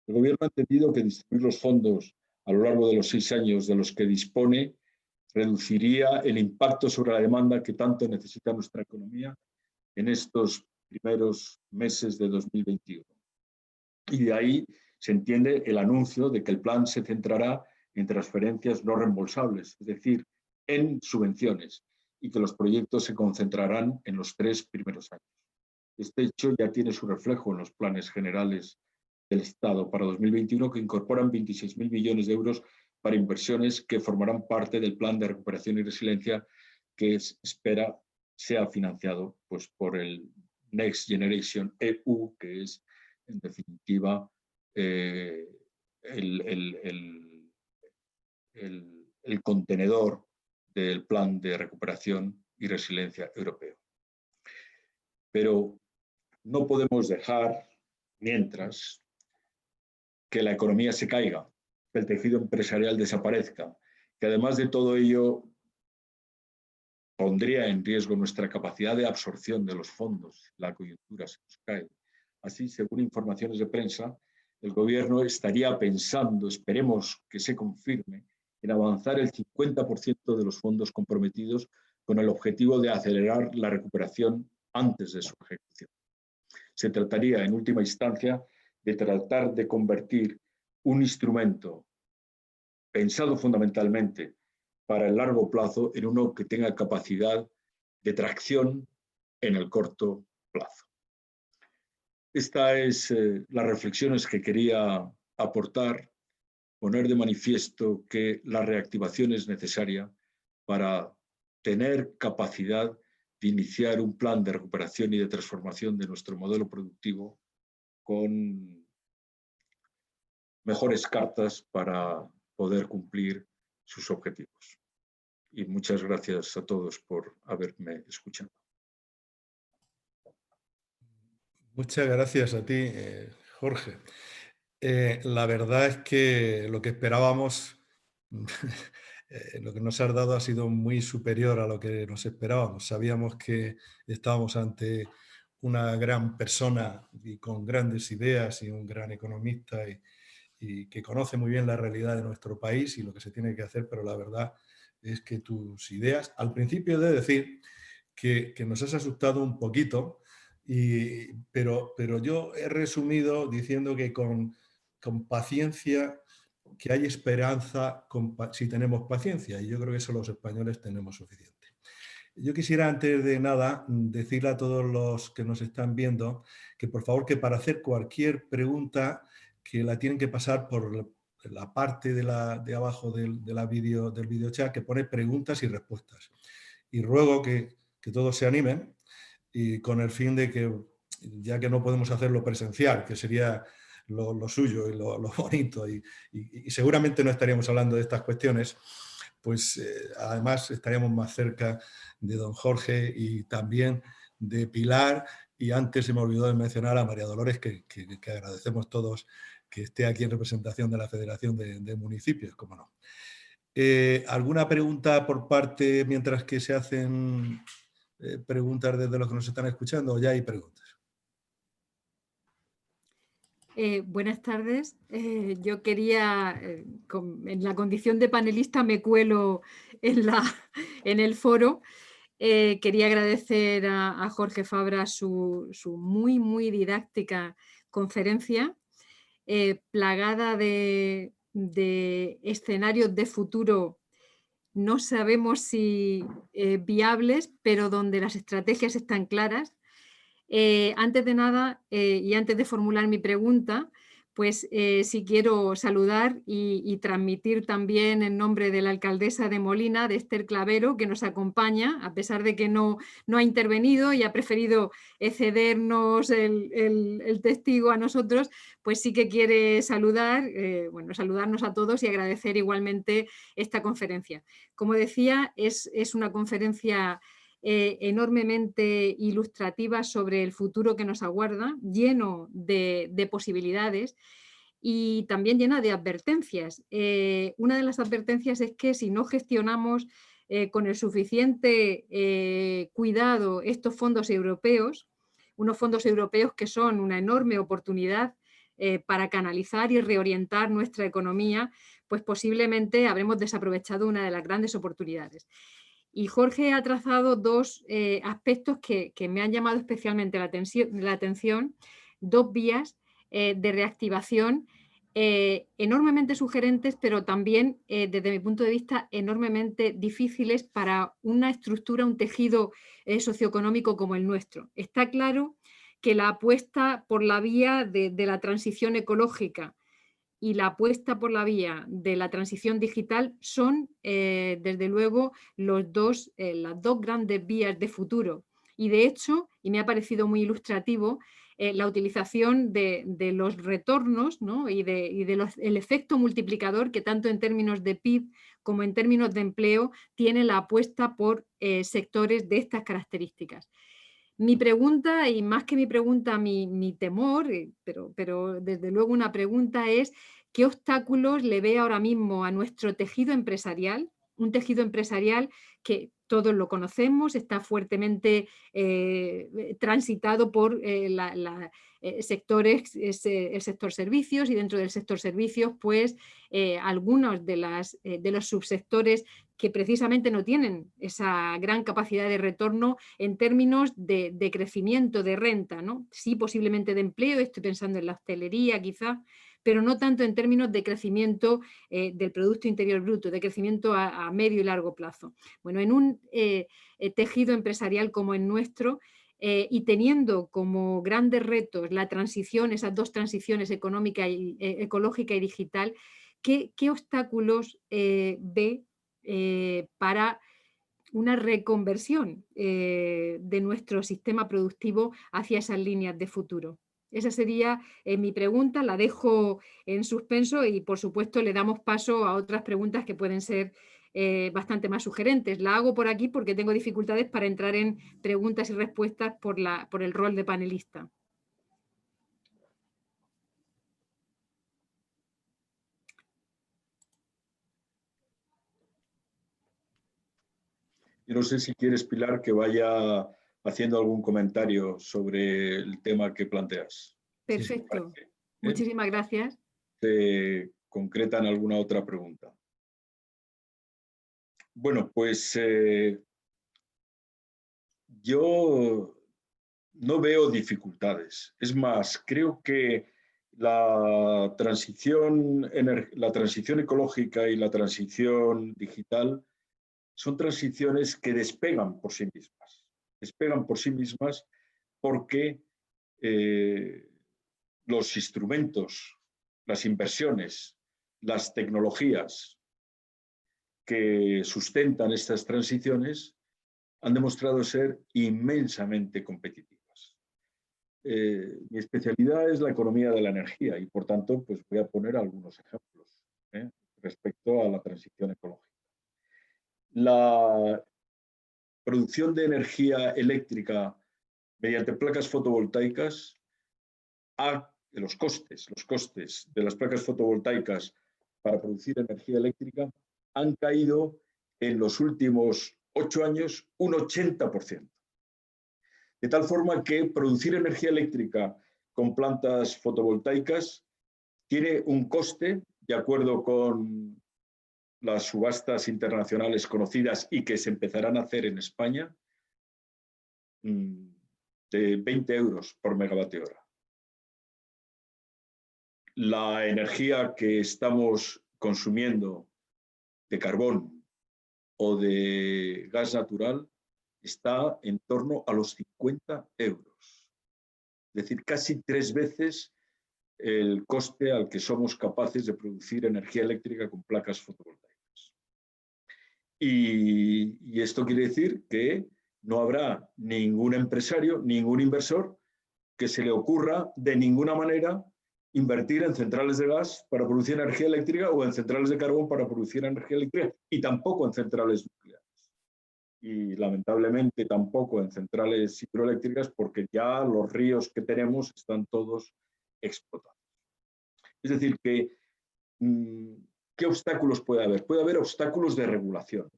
S4: El Gobierno ha entendido que distribuir los fondos a lo largo de los 6 años de los que dispone reduciría el impacto sobre la demanda que tanto necesita nuestra economía en estos primeros meses de 2021. Y de ahí se entiende el anuncio de que el plan se centrará en transferencias no reembolsables, es decir, en subvenciones, y que los proyectos se concentrarán en los 3 primeros años. Este hecho ya tiene su reflejo en los planes generales del Estado para 2021, que incorporan 26.000 millones de euros para inversiones que formarán parte del plan de recuperación y resiliencia que espera sea financiado pues, por el Next Generation EU, que es en definitiva el contenedor del plan de recuperación y resiliencia europeo. Pero no podemos dejar, mientras, que la economía se caiga, que el tejido empresarial desaparezca, que además de todo ello pondría en riesgo nuestra capacidad de absorción de los fondos, la coyuntura se nos cae. Así, según informaciones de prensa, el Gobierno estaría pensando, esperemos que se confirme, en avanzar el 50% de los fondos comprometidos con el objetivo de acelerar la recuperación antes de su ejecución. Se trataría, en última instancia, de tratar de convertir un instrumento pensado fundamentalmente para el largo plazo en uno que tenga capacidad de tracción en el corto plazo. Estas es las reflexiones que quería aportar, poner de manifiesto que la reactivación es necesaria para tener capacidad de iniciar un plan de recuperación y de transformación de nuestro modelo productivo con mejores cartas para poder cumplir sus objetivos. Y muchas gracias a todos por haberme escuchado.
S2: Muchas gracias a ti, Jorge. La verdad es que lo que esperábamos, lo que nos has dado ha sido muy superior a lo que nos esperábamos. Sabíamos que estábamos ante una gran persona y con grandes ideas y un gran economista y que conoce muy bien la realidad de nuestro país y lo que se tiene que hacer, pero la verdad es que tus ideas, al principio he de decir que nos has asustado un poquito, pero yo he resumido diciendo que con paciencia, que hay esperanza si tenemos paciencia, y yo creo que eso los españoles tenemos suficiente. Yo quisiera, antes de nada, decirle a todos los que nos están viendo que por favor, que para hacer cualquier pregunta, que la tienen que pasar por la parte de abajo del video chat, que pone preguntas y respuestas. Y ruego que todos se animen, y con el fin de que, ya que no podemos hacerlo presencial, que sería lo suyo y lo bonito, y seguramente no estaríamos hablando de estas cuestiones, pues además estaríamos más cerca de don Jorge y también de Pilar, y antes se me olvidó de mencionar a María Dolores, que agradecemos todos que esté aquí en representación de la Federación de Municipios, como no. ¿Alguna pregunta por parte, mientras que se hacen preguntas desde los que nos están escuchando, o ya hay preguntas?
S1: Buenas tardes. Yo quería, en la condición de panelista, me cuelo en el foro. Quería agradecer a Jorge Fabra su muy didáctica conferencia, plagada de escenarios de futuro, no sabemos si viables, pero donde las estrategias están claras. Antes de nada, y antes de formular mi pregunta, pues sí quiero saludar y transmitir también en nombre de la alcaldesa de Molina, de Esther Clavero, que nos acompaña, a pesar de que no ha intervenido y ha preferido cedernos el testigo a nosotros, pues sí que quiere saludar, saludarnos a todos y agradecer igualmente esta conferencia. Como decía, es una conferencia enormemente ilustrativa sobre el futuro que nos aguarda, lleno de posibilidades y también llena de advertencias. Una de las advertencias es que si no gestionamos con el suficiente cuidado estos fondos europeos, unos fondos europeos que son una enorme oportunidad para canalizar y reorientar nuestra economía, pues posiblemente habremos desaprovechado una de las grandes oportunidades. Y Jorge ha trazado dos aspectos que me han llamado especialmente la atención, dos vías de reactivación enormemente sugerentes, pero también, desde mi punto de vista, enormemente difíciles para una estructura, un tejido socioeconómico como el nuestro. Está claro que la apuesta por la vía de la transición ecológica y la apuesta por la vía de la transición digital son, desde luego, las dos grandes vías de futuro. Y de hecho, y me ha parecido muy ilustrativo, la utilización de los retornos, ¿no? y el efecto multiplicador que tanto en términos de PIB como en términos de empleo tiene la apuesta por sectores de estas características. Mi pregunta, y más que mi pregunta, mi temor, pero desde luego una pregunta es: ¿qué obstáculos le ve ahora mismo a nuestro tejido empresarial? Un tejido empresarial que todos lo conocemos, está fuertemente transitado por sectores es el sector servicios, y dentro del sector servicios, pues algunos de los subsectores que precisamente no tienen esa gran capacidad de retorno en términos de crecimiento, de renta, ¿no? Sí, posiblemente de empleo, estoy pensando en la hostelería quizá, pero no tanto en términos de crecimiento del Producto Interior Bruto, de crecimiento a medio y largo plazo. Bueno, en un tejido empresarial como el nuestro, y teniendo como grandes retos la transición, esas dos transiciones económica ecológica y digital, ¿qué obstáculos ve para una reconversión de nuestro sistema productivo hacia esas líneas de futuro? Esa sería mi pregunta, la dejo en suspenso y por supuesto le damos paso a otras preguntas que pueden ser bastante más sugerentes. La hago por aquí porque tengo dificultades para entrar en preguntas y respuestas por el rol de panelista.
S4: Yo no sé si quieres, Pilar, que vaya haciendo algún comentario sobre el tema que planteas.
S1: Perfecto.
S4: Sí,
S1: muchísimas gracias.
S4: ¿Se concretan alguna otra pregunta? Bueno, pues yo no veo dificultades. Es más, creo que la transición ecológica y la transición digital son transiciones que despegan por sí mismas. Despegan por sí mismas porque los instrumentos, las inversiones, las tecnologías que sustentan estas transiciones han demostrado ser inmensamente competitivas. Mi especialidad es la economía de la energía y, por tanto, pues voy a poner algunos ejemplos respecto a la transición ecológica. La producción de energía eléctrica mediante placas fotovoltaicas, los costes de las placas fotovoltaicas para producir energía eléctrica han caído en los últimos 8 años un 80%. De tal forma que producir energía eléctrica con plantas fotovoltaicas tiene un coste, de acuerdo con las subastas internacionales conocidas y que se empezarán a hacer en España, de 20 euros por megavatio hora. La energía que estamos consumiendo de carbón o de gas natural está en torno a los 50 euros. Es decir, casi 3 veces el coste al que somos capaces de producir energía eléctrica con placas fotovoltaicas. Y esto quiere decir que no habrá ningún empresario, ningún inversor que se le ocurra de ninguna manera invertir en centrales de gas para producir energía eléctrica o en centrales de carbón para producir energía eléctrica, y tampoco en centrales nucleares. Y lamentablemente tampoco en centrales hidroeléctricas, porque ya los ríos que tenemos están todos explotados. Es decir, que ¿qué obstáculos puede haber? Puede haber obstáculos de regulación,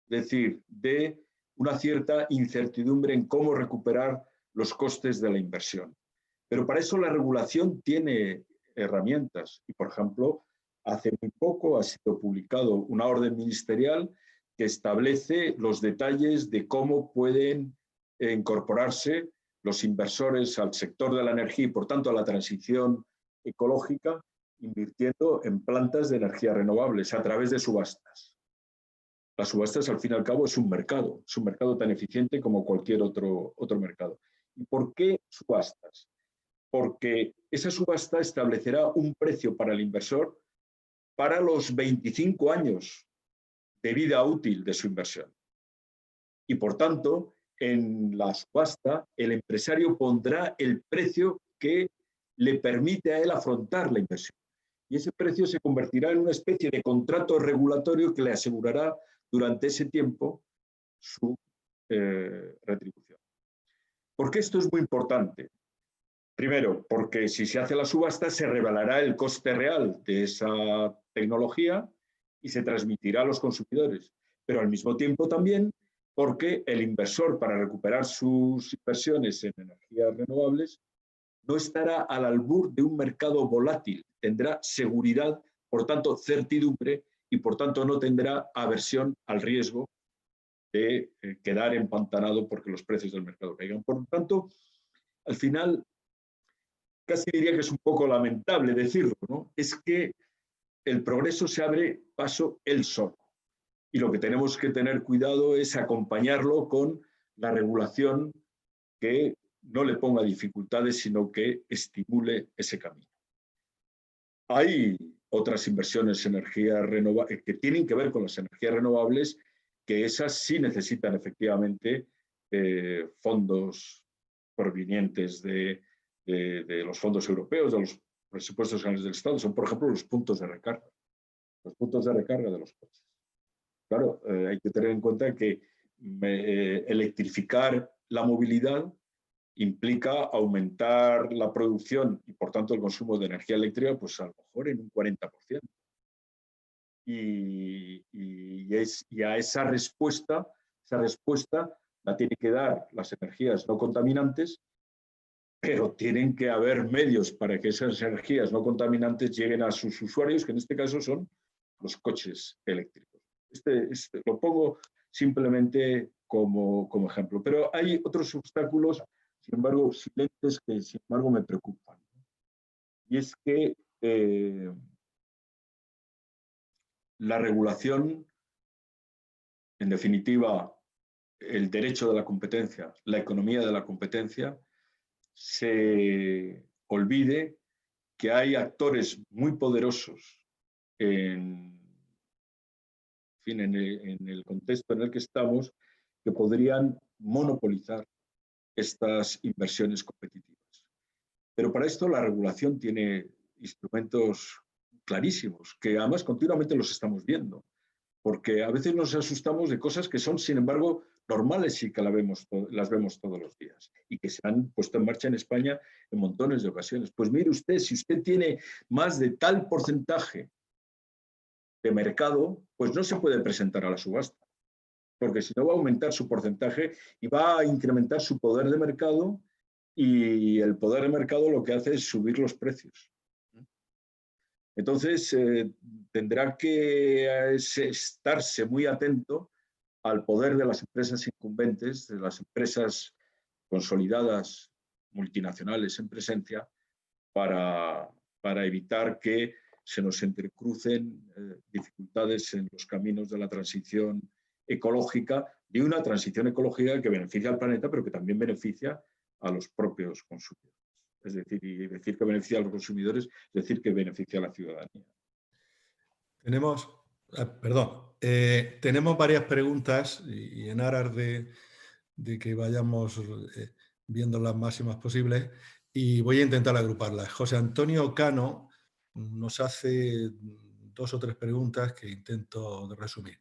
S4: es decir, de una cierta incertidumbre en cómo recuperar los costes de la inversión. Pero para eso la regulación tiene herramientas y, por ejemplo, hace muy poco ha sido publicado una orden ministerial que establece los detalles de cómo pueden incorporarse los inversores al sector de la energía y, por tanto, a la transición ecológica, invirtiendo en plantas de energía renovables a través de subastas. Las subastas, al fin y al cabo, es un mercado tan eficiente como cualquier otro mercado. ¿Y por qué subastas? Porque esa subasta establecerá un precio para el inversor para los 25 años de vida útil de su inversión. Y por tanto, en la subasta, el empresario pondrá el precio que le permite a él afrontar la inversión. Y ese precio se convertirá en una especie de contrato regulatorio que le asegurará durante ese tiempo su retribución. ¿Por qué esto es muy importante? Primero, porque si se hace la subasta se revelará el coste real de esa tecnología y se transmitirá a los consumidores. Pero al mismo tiempo también porque el inversor, para recuperar sus inversiones en energías renovables, no estará al albur de un mercado volátil, tendrá seguridad, por tanto certidumbre, y por tanto no tendrá aversión al riesgo de quedar empantanado porque los precios del mercado caigan. Por lo tanto, al final, casi diría que es un poco lamentable decirlo, ¿no? Es que el progreso se abre paso él solo. Y lo que tenemos que tener cuidado es acompañarlo con la regulación que no le ponga dificultades, sino que estimule ese camino. Hay otras inversiones en energías renovables que tienen que ver con las energías renovables, que esas sí necesitan efectivamente fondos provenientes de los fondos europeos, de los presupuestos generales del Estado. Son, por ejemplo, los puntos de recarga de los coches. Claro, hay que tener en cuenta que electrificar la movilidad implica aumentar la producción y, por tanto, el consumo de energía eléctrica, pues a lo mejor en un 40%. Y a esa respuesta la tienen que dar las energías no contaminantes, pero tienen que haber medios para que esas energías no contaminantes lleguen a sus usuarios, que en este caso son los coches eléctricos. Lo pongo simplemente como ejemplo. Pero hay otros obstáculos, sin embargo, silentes, que sin embargo me preocupan. Y es que la regulación, en definitiva, el derecho de la competencia, la economía de la competencia, se olvide que hay actores muy poderosos en el contexto en el que estamos, que podrían monopolizar estas inversiones competitivas. Pero para esto la regulación tiene instrumentos clarísimos, que además continuamente los estamos viendo, porque a veces nos asustamos de cosas que son, sin embargo, normales y que las vemos todos los días y que se han puesto en marcha en España en montones de ocasiones. Pues mire usted, si usted tiene más de tal porcentaje de mercado, pues no se puede presentar a la subasta, porque si no va a aumentar su porcentaje y va a incrementar su poder de mercado, y el poder de mercado lo que hace es subir los precios. Entonces, tendrá que estarse muy atento al poder de las empresas incumbentes, de las empresas consolidadas multinacionales en presencia, para evitar que se nos entrecrucen dificultades en los caminos de la transición ecológica, de una transición ecológica que beneficia al planeta, pero que también beneficia a los propios consumidores. Es decir, y decir que beneficia a los consumidores, es decir, que beneficia a la ciudadanía.
S2: Tenemos varias preguntas y en aras de que vayamos viendo las máximas posibles, y voy a intentar agruparlas. José Antonio Cano nos hace 2 o 3 preguntas que intento resumir.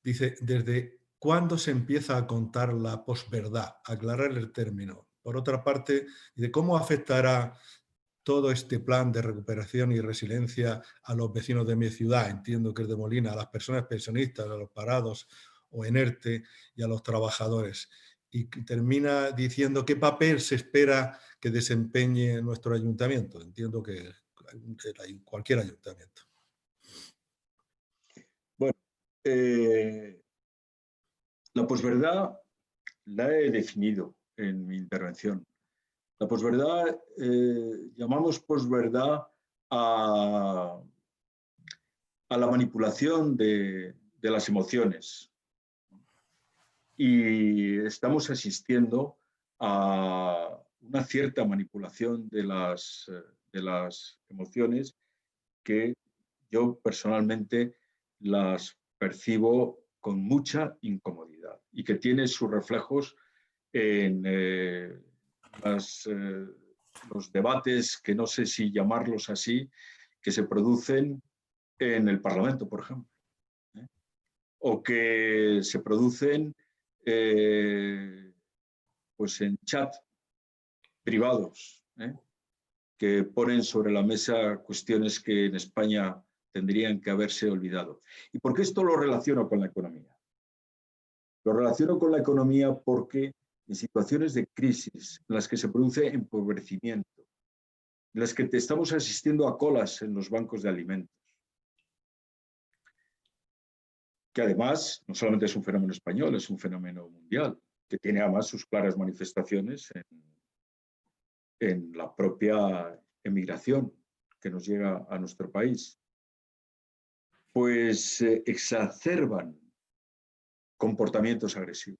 S2: Dice, ¿desde cuándo se empieza a contar la posverdad? Aclarar el término. Por otra parte, ¿de cómo afectará todo este plan de recuperación y resiliencia a los vecinos de mi ciudad? Entiendo que es de Molina, a las personas pensionistas, a los parados o en ERTE y a los trabajadores. Y termina diciendo qué papel se espera que desempeñe nuestro ayuntamiento. Entiendo que cualquier ayuntamiento.
S4: Bueno, la posverdad la he definido en mi intervención. La posverdad, llamamos posverdad a la manipulación de las emociones. Y estamos asistiendo a una cierta manipulación de las emociones que yo personalmente las percibo con mucha incomodidad y que tiene sus reflejos en los debates, que no sé si llamarlos así, que se producen en el Parlamento, por ejemplo, o que se producen pues en chat privados, que ponen sobre la mesa cuestiones que en España tendrían que haberse olvidado. ¿Y por qué esto lo relaciono con la economía? Lo relaciono con la economía porque en situaciones de crisis en las que se produce empobrecimiento, en las que estamos asistiendo a colas en los bancos de alimentos, que además no solamente es un fenómeno español, es un fenómeno mundial, que tiene además sus claras manifestaciones en la propia emigración que nos llega a nuestro país, pues exacerban comportamientos agresivos.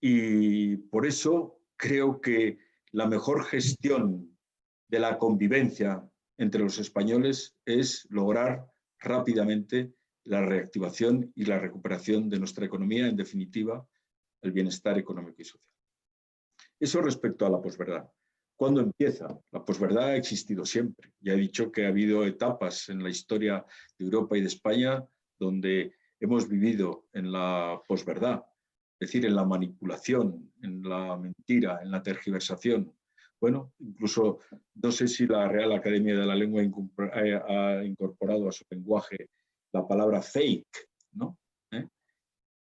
S4: Y por eso creo que la mejor gestión de la convivencia entre los españoles es lograr rápidamente la reactivación y la recuperación de nuestra economía, en definitiva, el bienestar económico y social. Eso respecto a la posverdad. ¿Cuándo empieza? La posverdad ha existido siempre. Ya he dicho que ha habido etapas en la historia de Europa y de España donde hemos vivido en la posverdad, es decir, en la manipulación, en la mentira, en la tergiversación. Bueno, incluso no sé si la Real Academia de la Lengua ha incorporado a su lenguaje la palabra fake, ¿no?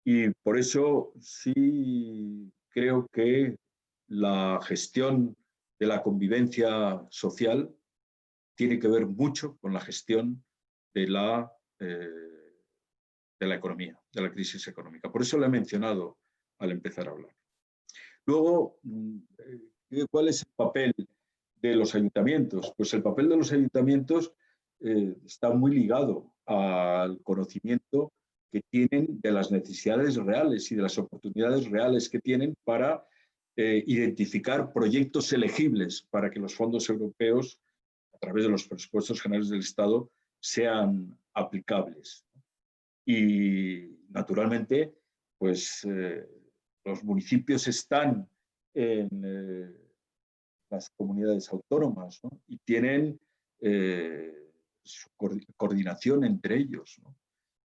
S4: Y por eso sí creo que la gestión de la convivencia social tiene que ver mucho con la gestión de la economía, de la crisis económica. Por eso lo he mencionado al empezar a hablar. Luego, ¿cuál es el papel de los ayuntamientos? Pues el papel de los ayuntamientos está muy ligado al conocimiento que tienen de las necesidades reales y de las oportunidades reales que tienen para identificar proyectos elegibles para que los fondos europeos, a través de los presupuestos generales del Estado, sean aplicables. Y, naturalmente, pues los municipios están en las comunidades autónomas, ¿no? Y tienen su coordinación entre ellos, ¿no?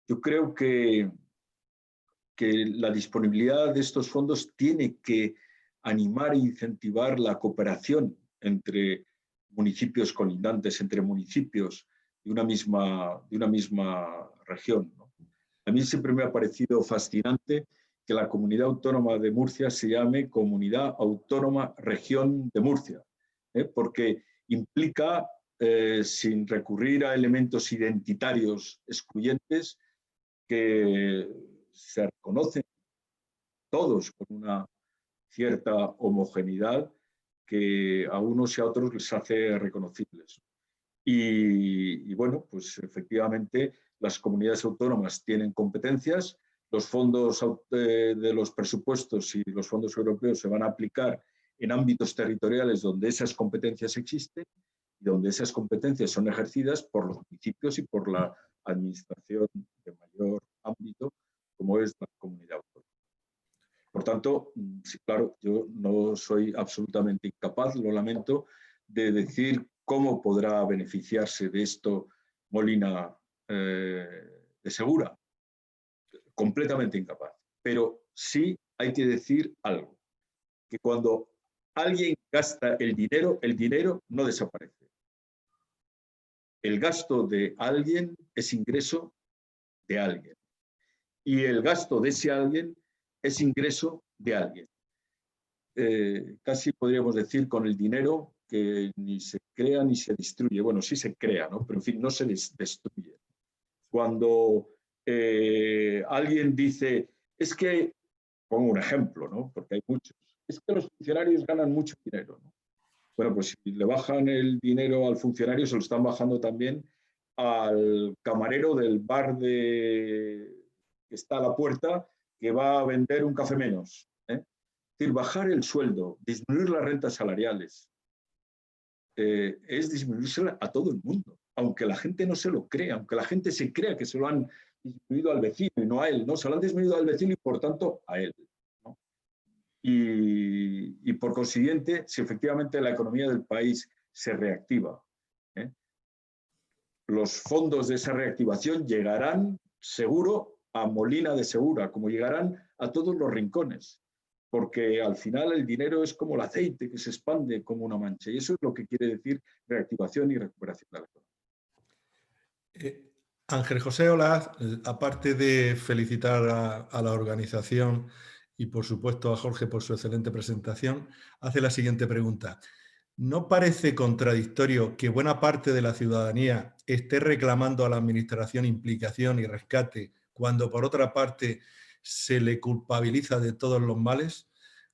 S4: Yo creo que la disponibilidad de estos fondos tiene que animar e incentivar la cooperación entre municipios colindantes, entre municipios de una misma región, ¿no? A mí siempre me ha parecido fascinante que la comunidad autónoma de Murcia se llame Comunidad Autónoma Región de Murcia, porque implica, sin recurrir a elementos identitarios excluyentes, que se reconocen todos con una cierta homogeneidad que a unos y a otros les hace reconocibles. Y bueno, pues efectivamente las comunidades autónomas tienen competencias, los fondos de los presupuestos y los fondos europeos se van a aplicar en ámbitos territoriales donde esas competencias existen y donde esas competencias son ejercidas por los municipios y por la administración de mayor ámbito, como es la comunidad autónoma. Por tanto, sí, claro, yo no soy absolutamente incapaz, lo lamento, de decir cómo podrá beneficiarse de esto Molina de Segura. Completamente incapaz. Pero sí hay que decir algo, que cuando alguien gasta el dinero no desaparece. El gasto de alguien es ingreso de alguien. Y el gasto de ese alguien es ingreso de alguien. Casi podríamos decir con el dinero que ni se crea ni se destruye. Bueno, sí se crea, ¿no? Pero en fin, no se destruye. Cuando alguien dice, es que, pongo un ejemplo, ¿no? Porque hay muchos, es que los funcionarios ganan mucho dinero, ¿no? Bueno, pues si le bajan el dinero al funcionario, se lo están bajando también al camarero del bar que está a la puerta, que va a vender un café menos. Es decir, bajar el sueldo, disminuir las rentas salariales, es disminuírsela a todo el mundo, aunque la gente no se lo crea, aunque la gente se crea que se lo han disminuido al vecino y no a él, no, se lo han disminuido al vecino y por tanto a él, ¿no? Y por consiguiente, si efectivamente la economía del país se reactiva, los fondos de esa reactivación llegarán seguro a Molina de Segura, como llegarán a todos los rincones, porque al final el dinero es como el aceite que se expande como una mancha, y eso es lo que quiere decir reactivación y recuperación de la economía.
S2: Ángel José Olaz, aparte de felicitar a la organización y por supuesto a Jorge por su excelente presentación, hace la siguiente pregunta. ¿No parece contradictorio que buena parte de la ciudadanía esté reclamando a la administración implicación y rescate cuando por otra parte se le culpabiliza de todos los males?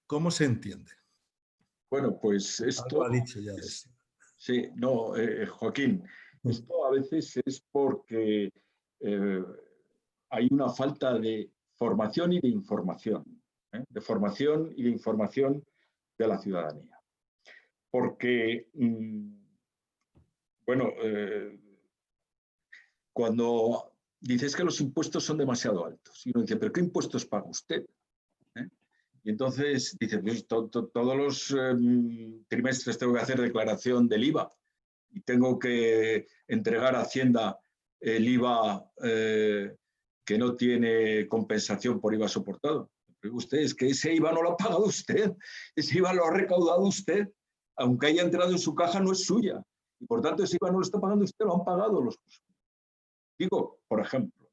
S2: ¿Cómo se entiende?
S4: Bueno, pues
S2: Algo
S4: esto
S2: ha dicho ya de eso.
S4: sí, no, Joaquín, esto a veces es porque eh, hay una falta de formación y de información, de formación y de información de la ciudadanía. Porque, bueno, cuando dices que los impuestos son demasiado altos, y uno dice, ¿pero qué impuestos paga usted? ¿Eh? Y entonces dice, pues, todos los trimestres tengo que hacer declaración del IVA y tengo que entregar a Hacienda el IVA que no tiene compensación por IVA soportado. Pero usted, es que ese IVA no lo ha pagado usted, ese IVA lo ha recaudado usted, aunque haya entrado en su caja, no es suya. Y por tanto, ese IVA no lo está pagando usted, lo han pagado los consumidores. Digo, por ejemplo.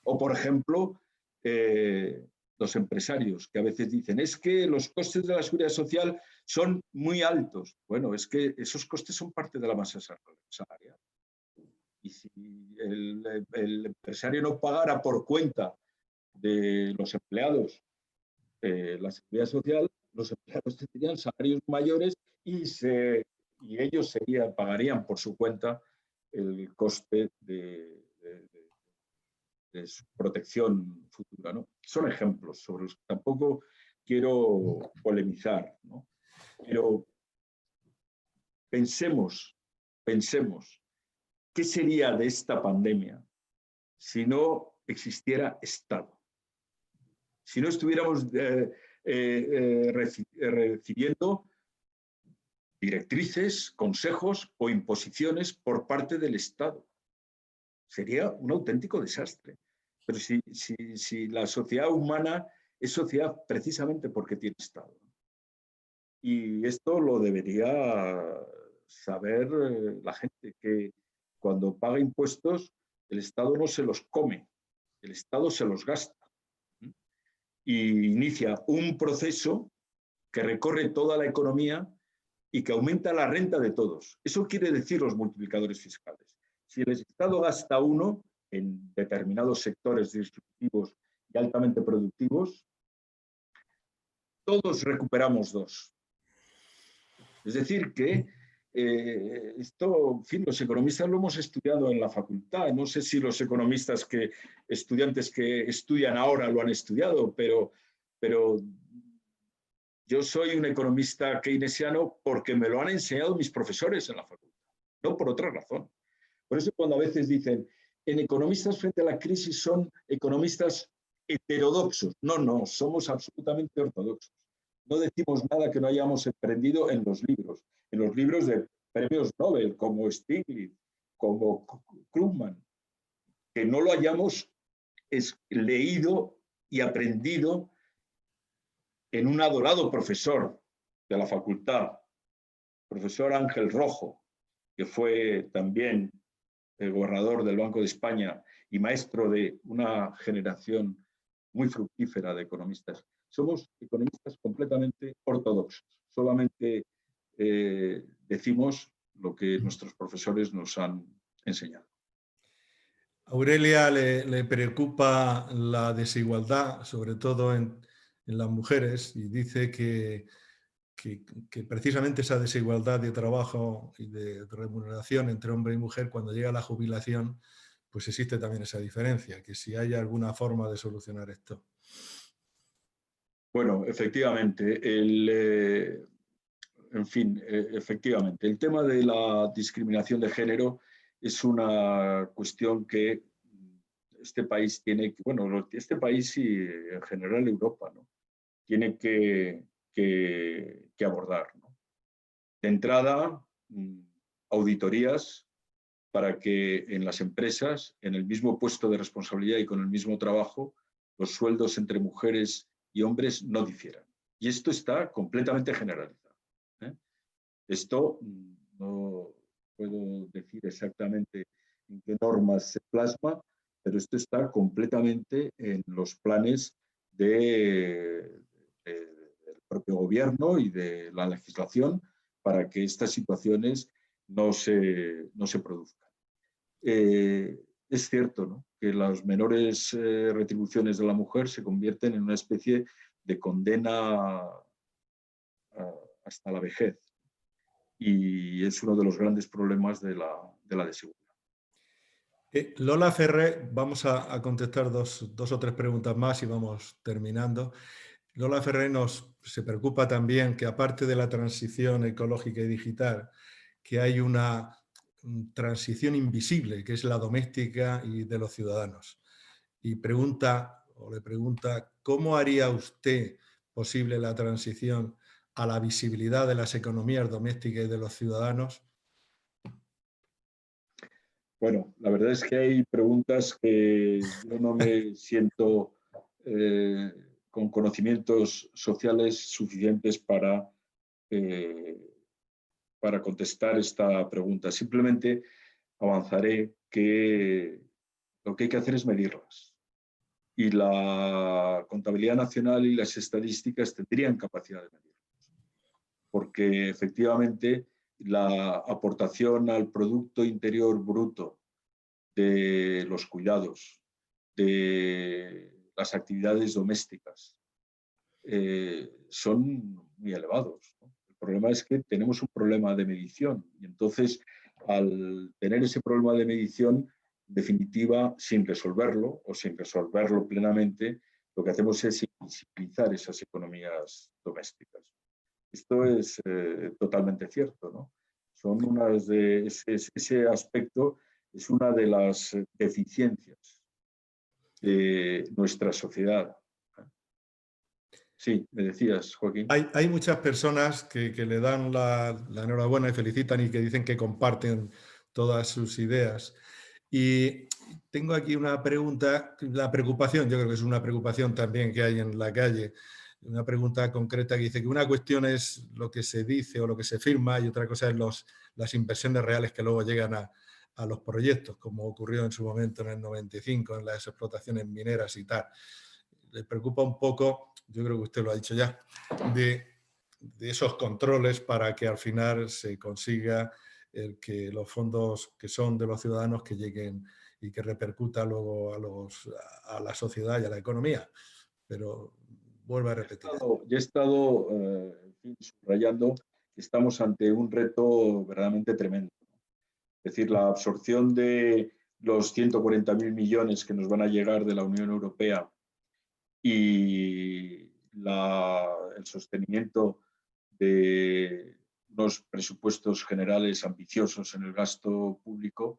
S4: O, por ejemplo, los empresarios, que a veces dicen, es que los costes de la seguridad social son muy altos. Bueno, es que esos costes son parte de la masa salarial. Y si el empresario no pagara por cuenta de los empleados la seguridad social, los empleados tendrían salarios mayores y ellos pagarían por su cuenta el coste de su protección futura, ¿no? Son ejemplos sobre los que tampoco quiero polemizar, ¿no? Pero pensemos, ¿qué sería de esta pandemia si no existiera Estado? Si no estuviéramos recibiendo directrices, consejos o imposiciones por parte del Estado. Sería un auténtico desastre. Pero si la sociedad humana es sociedad precisamente porque tiene Estado. Y esto lo debería saber la gente, que cuando paga impuestos, el Estado no se los come, el Estado se los gasta. Y inicia un proceso que recorre toda la economía y que aumenta la renta de todos. Eso quiere decir los multiplicadores fiscales. Si el Estado gasta 1 en determinados sectores distributivos y altamente productivos, todos recuperamos 2. Es decir, que esto, en fin, los economistas lo hemos estudiado en la facultad. No sé si los estudiantes que estudian ahora lo han estudiado, pero yo soy un economista keynesiano porque me lo han enseñado mis profesores en la facultad, no por otra razón. Por eso cuando a veces dicen, en economistas frente a la crisis son economistas heterodoxos. No, somos absolutamente ortodoxos. No decimos nada que no hayamos aprendido en los libros de premios Nobel, como Stiglitz, como Krugman, que no lo hayamos leído y aprendido en un adorado profesor de la facultad, profesor Ángel Rojo, que fue también el gobernador del Banco de España y maestro de una generación muy fructífera de economistas. Somos economistas completamente ortodoxos. Solamente decimos lo que nuestros profesores nos han enseñado.
S2: Aurelia le preocupa la desigualdad, sobre todo en las mujeres, y dice que precisamente esa desigualdad de trabajo y de remuneración entre hombre y mujer, cuando llega la jubilación, pues existe también esa diferencia, que si hay alguna forma de solucionar esto.
S4: Bueno, efectivamente, efectivamente, el tema de la discriminación de género es una cuestión que este país tiene, bueno, este país y en general Europa, ¿no?, tiene que abordar, ¿no? De entrada, auditorías para que en las empresas, en el mismo puesto de responsabilidad y con el mismo trabajo, los sueldos entre mujeres y hombres no difieran. Y esto está completamente generalizado. Esto no puedo decir exactamente en qué normas se plasma, pero esto está completamente en los planes del propio gobierno y de la legislación para que estas situaciones no se produzcan. Es cierto, ¿no?, que las menores retribuciones de la mujer se convierten en una especie de condena hasta la vejez, y es uno de los grandes problemas de la desigualdad.
S2: Lola Ferrer, vamos a contestar dos o tres preguntas más y vamos terminando. Lola Ferrer se preocupa también que, aparte de la transición ecológica y digital, que hay una transición invisible, que es la doméstica y de los ciudadanos. Y le pregunta, ¿cómo haría usted posible la transición a la visibilidad de las economías domésticas y de los ciudadanos?
S4: Bueno, la verdad es que hay preguntas que yo no me siento con conocimientos sociales suficientes para contestar esta pregunta. Simplemente avanzaré que lo que hay que hacer es medirlas. Y la contabilidad nacional y las estadísticas tendrían capacidad de medirlas. Porque efectivamente la aportación al Producto Interior Bruto de los cuidados, de las actividades domésticas, son muy elevados, ¿no? El problema es que tenemos un problema de medición, y entonces, al tener ese problema de medición, en definitiva, sin resolverlo o sin resolverlo plenamente, lo que hacemos es invisibilizar esas economías domésticas. Esto es totalmente cierto, ¿no? Son unas de ese aspecto es una de las deficiencias de nuestra sociedad. Sí, me decías, Joaquín.
S2: Hay muchas personas que le dan la enhorabuena y felicitan y que dicen que comparten todas sus ideas. Y tengo aquí una pregunta, la preocupación, yo creo que es una preocupación también que hay en la calle, una pregunta concreta que dice que una cuestión es lo que se dice o lo que se firma y otra cosa es las inversiones reales que luego llegan a los proyectos, como ocurrió en su momento en el 95 en las explotaciones mineras y tal. Le preocupa un poco, yo creo que usted lo ha dicho ya, de esos controles para que al final se consiga que los fondos que son de los ciudadanos que lleguen y que repercuta luego a la sociedad y a la economía. Pero vuelvo a repetir.
S4: Yo he estado subrayando que estamos ante un reto verdaderamente tremendo. Es decir, la absorción de los 140.000 millones que nos van a llegar de la Unión Europea y el sostenimiento de unos presupuestos generales ambiciosos en el gasto público,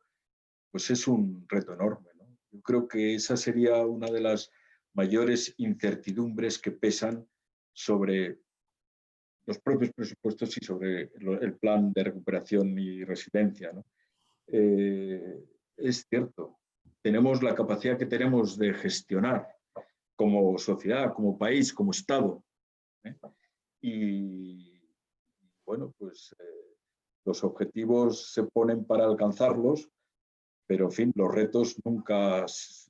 S4: pues es un reto enorme, ¿no? Yo creo que esa sería una de las mayores incertidumbres que pesan sobre los propios presupuestos y sobre el plan de recuperación y resiliencia, ¿no? Es cierto, tenemos la capacidad que tenemos de gestionar como sociedad, como país, como Estado, ¿eh? Y bueno, pues los objetivos se ponen para alcanzarlos, pero en fin, los retos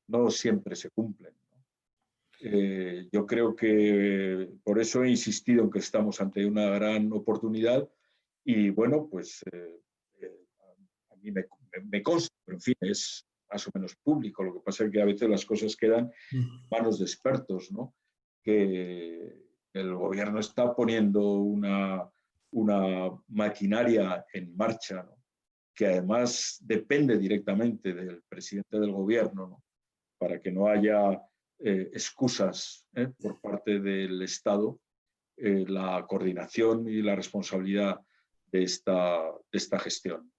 S4: no siempre se cumplen, ¿no? Yo creo que por eso he insistido en que estamos ante una gran oportunidad y bueno, pues a mí me consta, pero en fin, es más o menos público. Lo que pasa es que a veces las cosas quedan en manos de expertos, ¿no? Que el gobierno está poniendo una maquinaria en marcha, ¿no?, que además depende directamente del presidente del gobierno, ¿no?, para que no haya excusas por parte del Estado, la coordinación y la responsabilidad de esta gestión.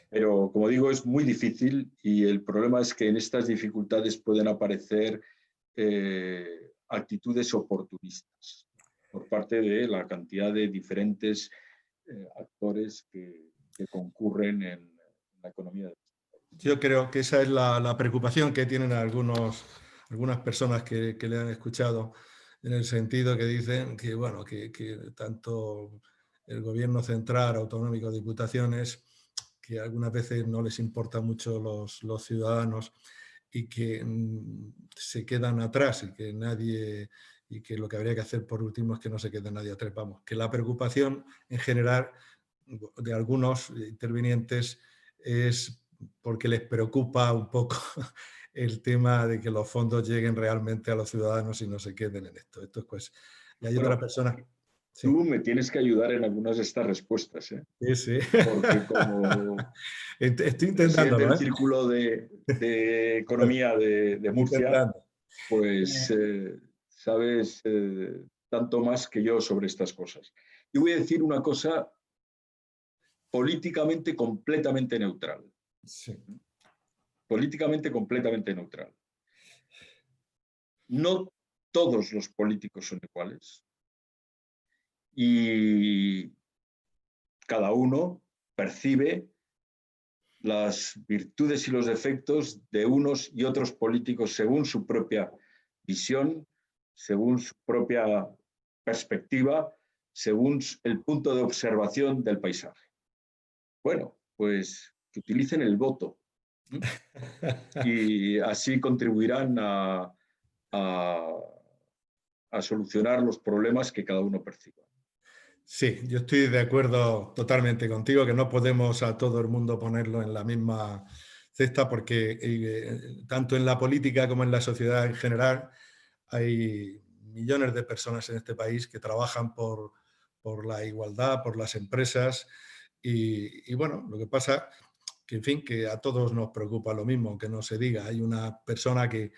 S4: Pero, como digo, es muy difícil y el problema es que en estas dificultades pueden aparecer actitudes oportunistas por parte de la cantidad de diferentes actores que concurren en la economía.
S2: Yo creo que esa es la preocupación que tienen algunas personas que le han escuchado, en el sentido que dicen que, bueno, que tanto el gobierno central, autonómico, diputaciones, que algunas veces no les importa mucho los ciudadanos y que se quedan atrás y que nadie y que lo que habría que hacer por último es que no se quede nadie atrás. Vamos, que la preocupación en general de algunos intervinientes es porque les preocupa un poco el tema de que los fondos lleguen realmente a los ciudadanos y no se queden en esto. Esto es pues, y hay otras personas... Sí.
S4: Tú me tienes que ayudar en algunas de estas respuestas, ¿eh?
S2: Sí, sí.
S4: Porque como
S2: estoy
S4: presidente
S2: intentándolo,
S4: del Círculo de Economía de Murcia, pues sabes tanto más que yo sobre estas cosas. Y voy a decir una cosa políticamente completamente neutral.
S2: Sí.
S4: Políticamente completamente neutral. No todos los políticos son iguales. Y cada uno percibe las virtudes y los defectos de unos y otros políticos según su propia visión, según su propia perspectiva, según el punto de observación del paisaje. Bueno, pues que utilicen el voto y así contribuirán a solucionar los problemas que cada uno perciba.
S2: Sí, yo estoy de acuerdo totalmente contigo, que no podemos a todo el mundo ponerlo en la misma cesta, porque tanto en la política como en la sociedad en general hay millones de personas en este país que trabajan por la igualdad, por las empresas y bueno, lo que pasa que, en fin, que a todos nos preocupa lo mismo, aunque no se diga. Hay una persona que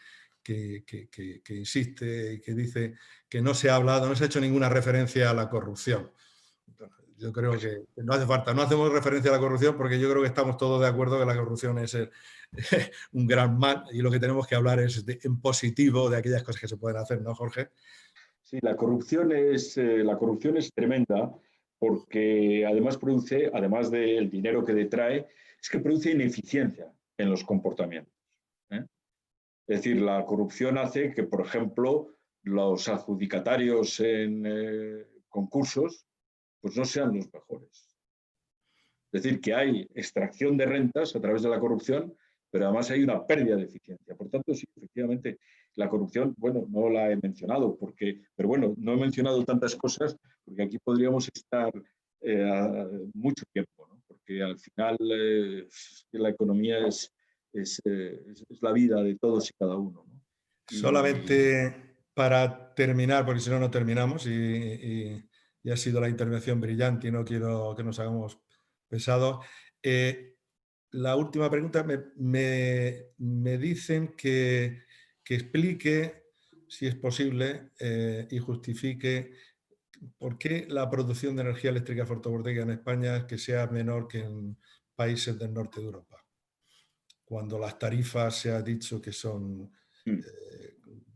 S2: insiste y que dice que no se ha hablado, no se ha hecho ninguna referencia a la corrupción. Yo creo que no hace falta, no hacemos referencia a la corrupción porque yo creo que estamos todos de acuerdo que la corrupción es un gran mal y lo que tenemos que hablar es en positivo de aquellas cosas que se pueden hacer, ¿no, Jorge?
S4: Sí, la corrupción es tremenda porque además produce, además del dinero que detrae, es que produce ineficiencia en los comportamientos. Es decir, la corrupción hace que, por ejemplo, los adjudicatarios en concursos pues no sean los mejores. Es decir, que hay extracción de rentas a través de la corrupción, pero además hay una pérdida de eficiencia. Por tanto, sí, efectivamente, la corrupción, bueno, no la he mencionado, pero bueno, no he mencionado tantas cosas porque aquí podríamos estar mucho tiempo, ¿no? Porque al final la economía es la vida de todos y cada uno, ¿no?
S2: Solamente para terminar, porque si no, no terminamos y ha sido la intervención brillante y no quiero que nos hagamos pesados. La última pregunta, me dicen que explique, si es posible, y justifique por qué la producción de energía eléctrica fotovoltaica en España es que sea menor que en países del norte de Europa, cuando las tarifas se ha dicho que son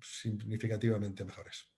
S2: significativamente mejores.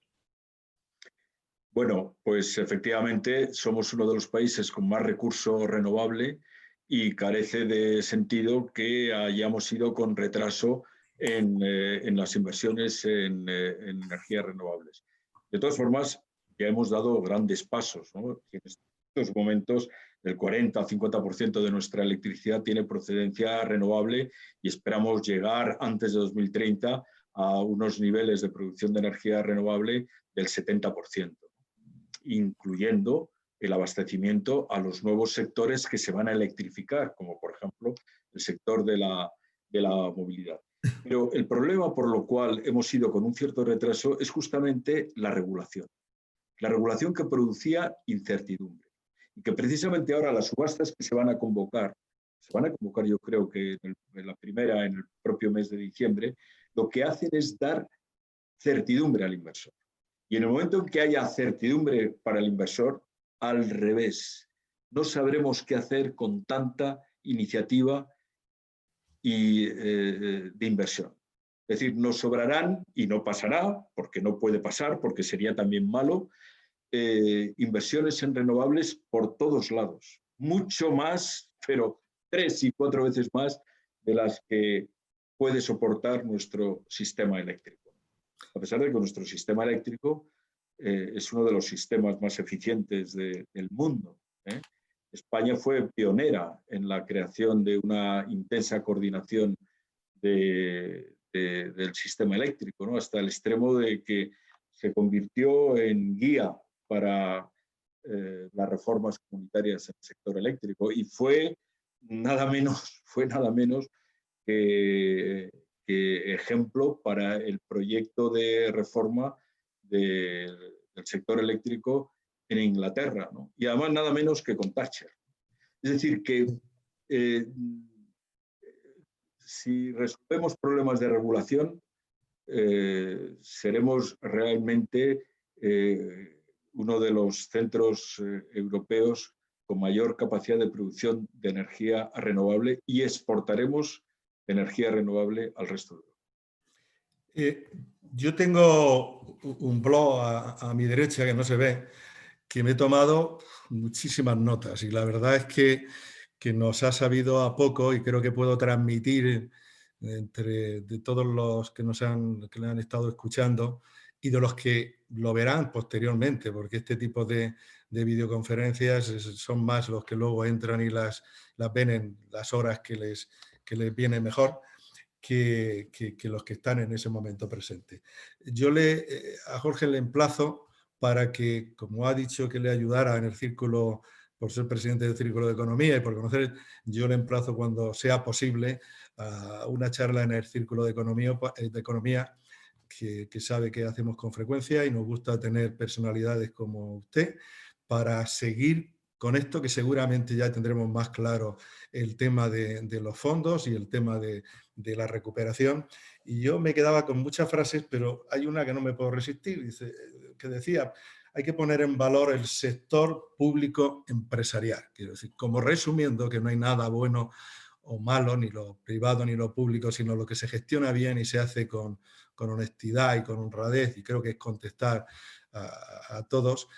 S4: Bueno, pues efectivamente somos uno de los países con más recurso renovable y carece de sentido que hayamos ido con retraso en las inversiones en energías renovables. De todas formas, ya hemos dado grandes pasos, ¿no? En estos momentos el 40-50% de nuestra electricidad tiene procedencia renovable y esperamos llegar antes de 2030 a unos niveles de producción de energía renovable del 70%. Incluyendo el abastecimiento a los nuevos sectores que se van a electrificar, como por ejemplo el sector de la movilidad. Pero el problema por lo cual hemos ido con un cierto retraso es justamente la regulación. La regulación que producía incertidumbre. Y que precisamente ahora las subastas que se van a convocar yo creo que en la primera, en el propio mes de diciembre, lo que hacen es dar certidumbre al inversor. Y en el momento en que haya certidumbre para el inversor, al revés, no sabremos qué hacer con tanta iniciativa de inversión. Es decir, nos sobrarán, y no pasará, porque no puede pasar, porque sería también malo, inversiones en renovables por todos lados. Mucho más, pero 3 y 4 veces más de las que puede soportar nuestro sistema eléctrico. A pesar de que nuestro sistema eléctrico es uno de los sistemas más eficientes del mundo. España fue pionera en la creación de una intensa coordinación del sistema eléctrico, ¿no? Hasta el extremo de que se convirtió en guía para las reformas comunitarias en el sector eléctrico y fue nada menos que ejemplo para el proyecto de reforma del sector eléctrico en Inglaterra, ¿no? Y además nada menos que con Thatcher. Es decir, que si resolvemos problemas de regulación, seremos realmente uno de los centros europeos con mayor capacidad de producción de energía renovable y exportaremos energía renovable al resto de Europa.
S2: Yo tengo un blog a mi derecha que no se ve, que me he tomado muchísimas notas y la verdad es que nos ha sabido a poco y creo que puedo transmitir de todos los que que le han estado escuchando y de los que lo verán posteriormente, porque este tipo de videoconferencias son más los que luego entran y las ven en las horas que les viene mejor que los que están en ese momento presente. Yo a Jorge le emplazo para que, como ha dicho que le ayudara en el círculo, por ser presidente del Círculo de Economía y por conocer, yo le emplazo cuando sea posible a una charla en el Círculo de Economía que sabe que hacemos con frecuencia y nos gusta tener personalidades como usted para seguir con esto, que seguramente ya tendremos más claro el tema de los fondos y el tema de la recuperación. Y yo me quedaba con muchas frases, pero hay una que no me puedo resistir, que decía, hay que poner en valor el sector público empresarial. Quiero decir, como resumiendo que no hay nada bueno o malo, ni lo privado ni lo público, sino lo que se gestiona bien y se hace con honestidad y con honradez, y creo que es contestar a todos.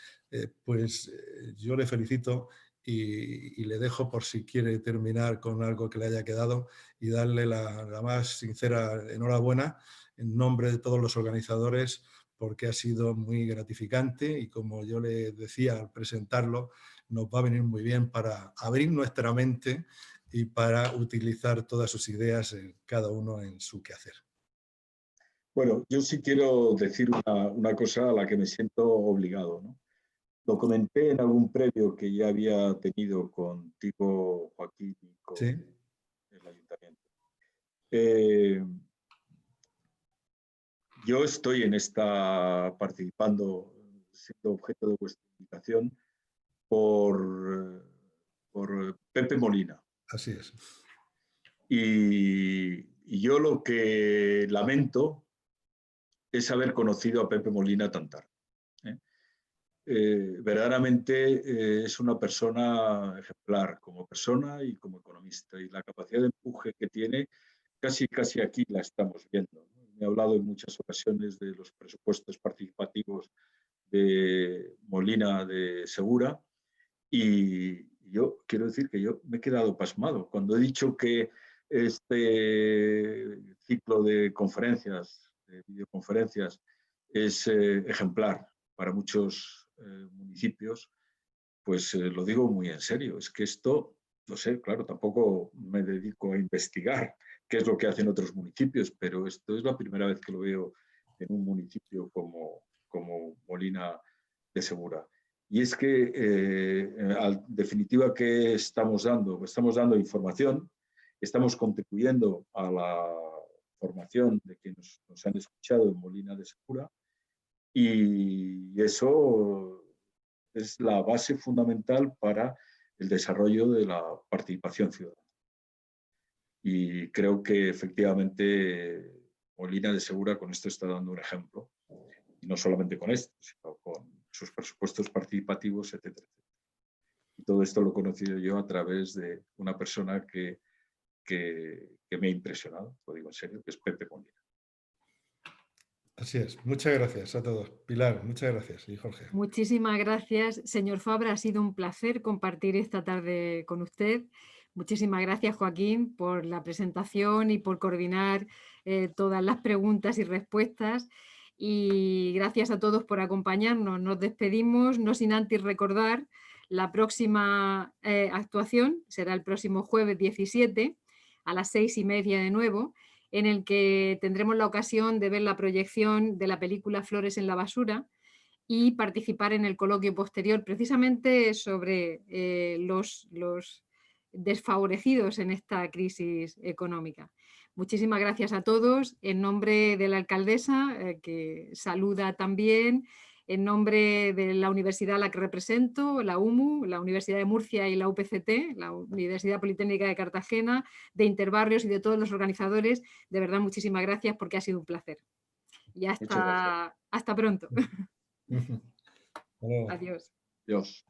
S2: Yo le felicito y le dejo por si quiere terminar con algo que le haya quedado y darle la más sincera enhorabuena en nombre de todos los organizadores, porque ha sido muy gratificante y, como yo le decía al presentarlo, nos va a venir muy bien para abrir nuestra mente y para utilizar todas sus ideas, cada uno en su quehacer.
S4: Bueno, yo sí quiero decir una cosa a la que me siento obligado, ¿no? Lo comenté en algún previo que ya había tenido contigo, Joaquín, y con
S2: ¿Sí?
S4: el ayuntamiento. Yo estoy participando, siendo objeto de vuestra invitación, por Pepe Molina.
S2: Así es.
S4: Y yo lo que lamento es haber conocido a Pepe Molina tan tarde. Verdaderamente es una persona ejemplar como persona y como economista, y la capacidad de empuje que tiene casi aquí la estamos viendo. Me ha hablado en muchas ocasiones de los presupuestos participativos de Molina de Segura y yo quiero decir que yo me he quedado pasmado cuando he dicho que este ciclo de conferencias, de videoconferencias, es ejemplar para muchos municipios. Pues lo digo muy en serio, es que esto, no sé, claro, tampoco me dedico a investigar qué es lo que hacen otros municipios, pero esto es la primera vez que lo veo en un municipio como Molina de Segura. Y es que, en definitiva, ¿qué estamos dando? Estamos dando información, estamos contribuyendo a la formación de quienes nos han escuchado en Molina de Segura, y eso es la base fundamental para el desarrollo de la participación ciudadana. Y creo que efectivamente Molina de Segura con esto está dando un ejemplo, y no solamente con esto, sino con sus presupuestos participativos, etcétera. Y todo esto lo he conocido yo a través de una persona que me ha impresionado, lo digo en serio, que es Pepe Molina.
S2: Así es. Muchas gracias a todos. Pilar, muchas gracias. Y Jorge.
S1: Muchísimas gracias, señor Fabra. Ha sido un placer compartir esta tarde con usted. Muchísimas gracias, Joaquín, por la presentación y por coordinar todas las preguntas y respuestas. Y gracias a todos por acompañarnos. Nos despedimos, no sin antes recordar la próxima actuación. Será el próximo jueves 17 a las 6:30 de nuevo. en el que tendremos la ocasión de ver la proyección de la película Flores en la basura y participar en el coloquio posterior precisamente sobre los desfavorecidos en esta crisis económica. Muchísimas gracias a todos. En nombre de la alcaldesa, que saluda también, en nombre de la universidad a la que represento, la UMU, la Universidad de Murcia y la UPCT, la Universidad Politécnica de Cartagena, de Interbarrios y de todos los organizadores, de verdad muchísimas gracias porque ha sido un placer. Y hasta pronto.
S2: Bueno.
S1: Adiós.
S4: Adiós.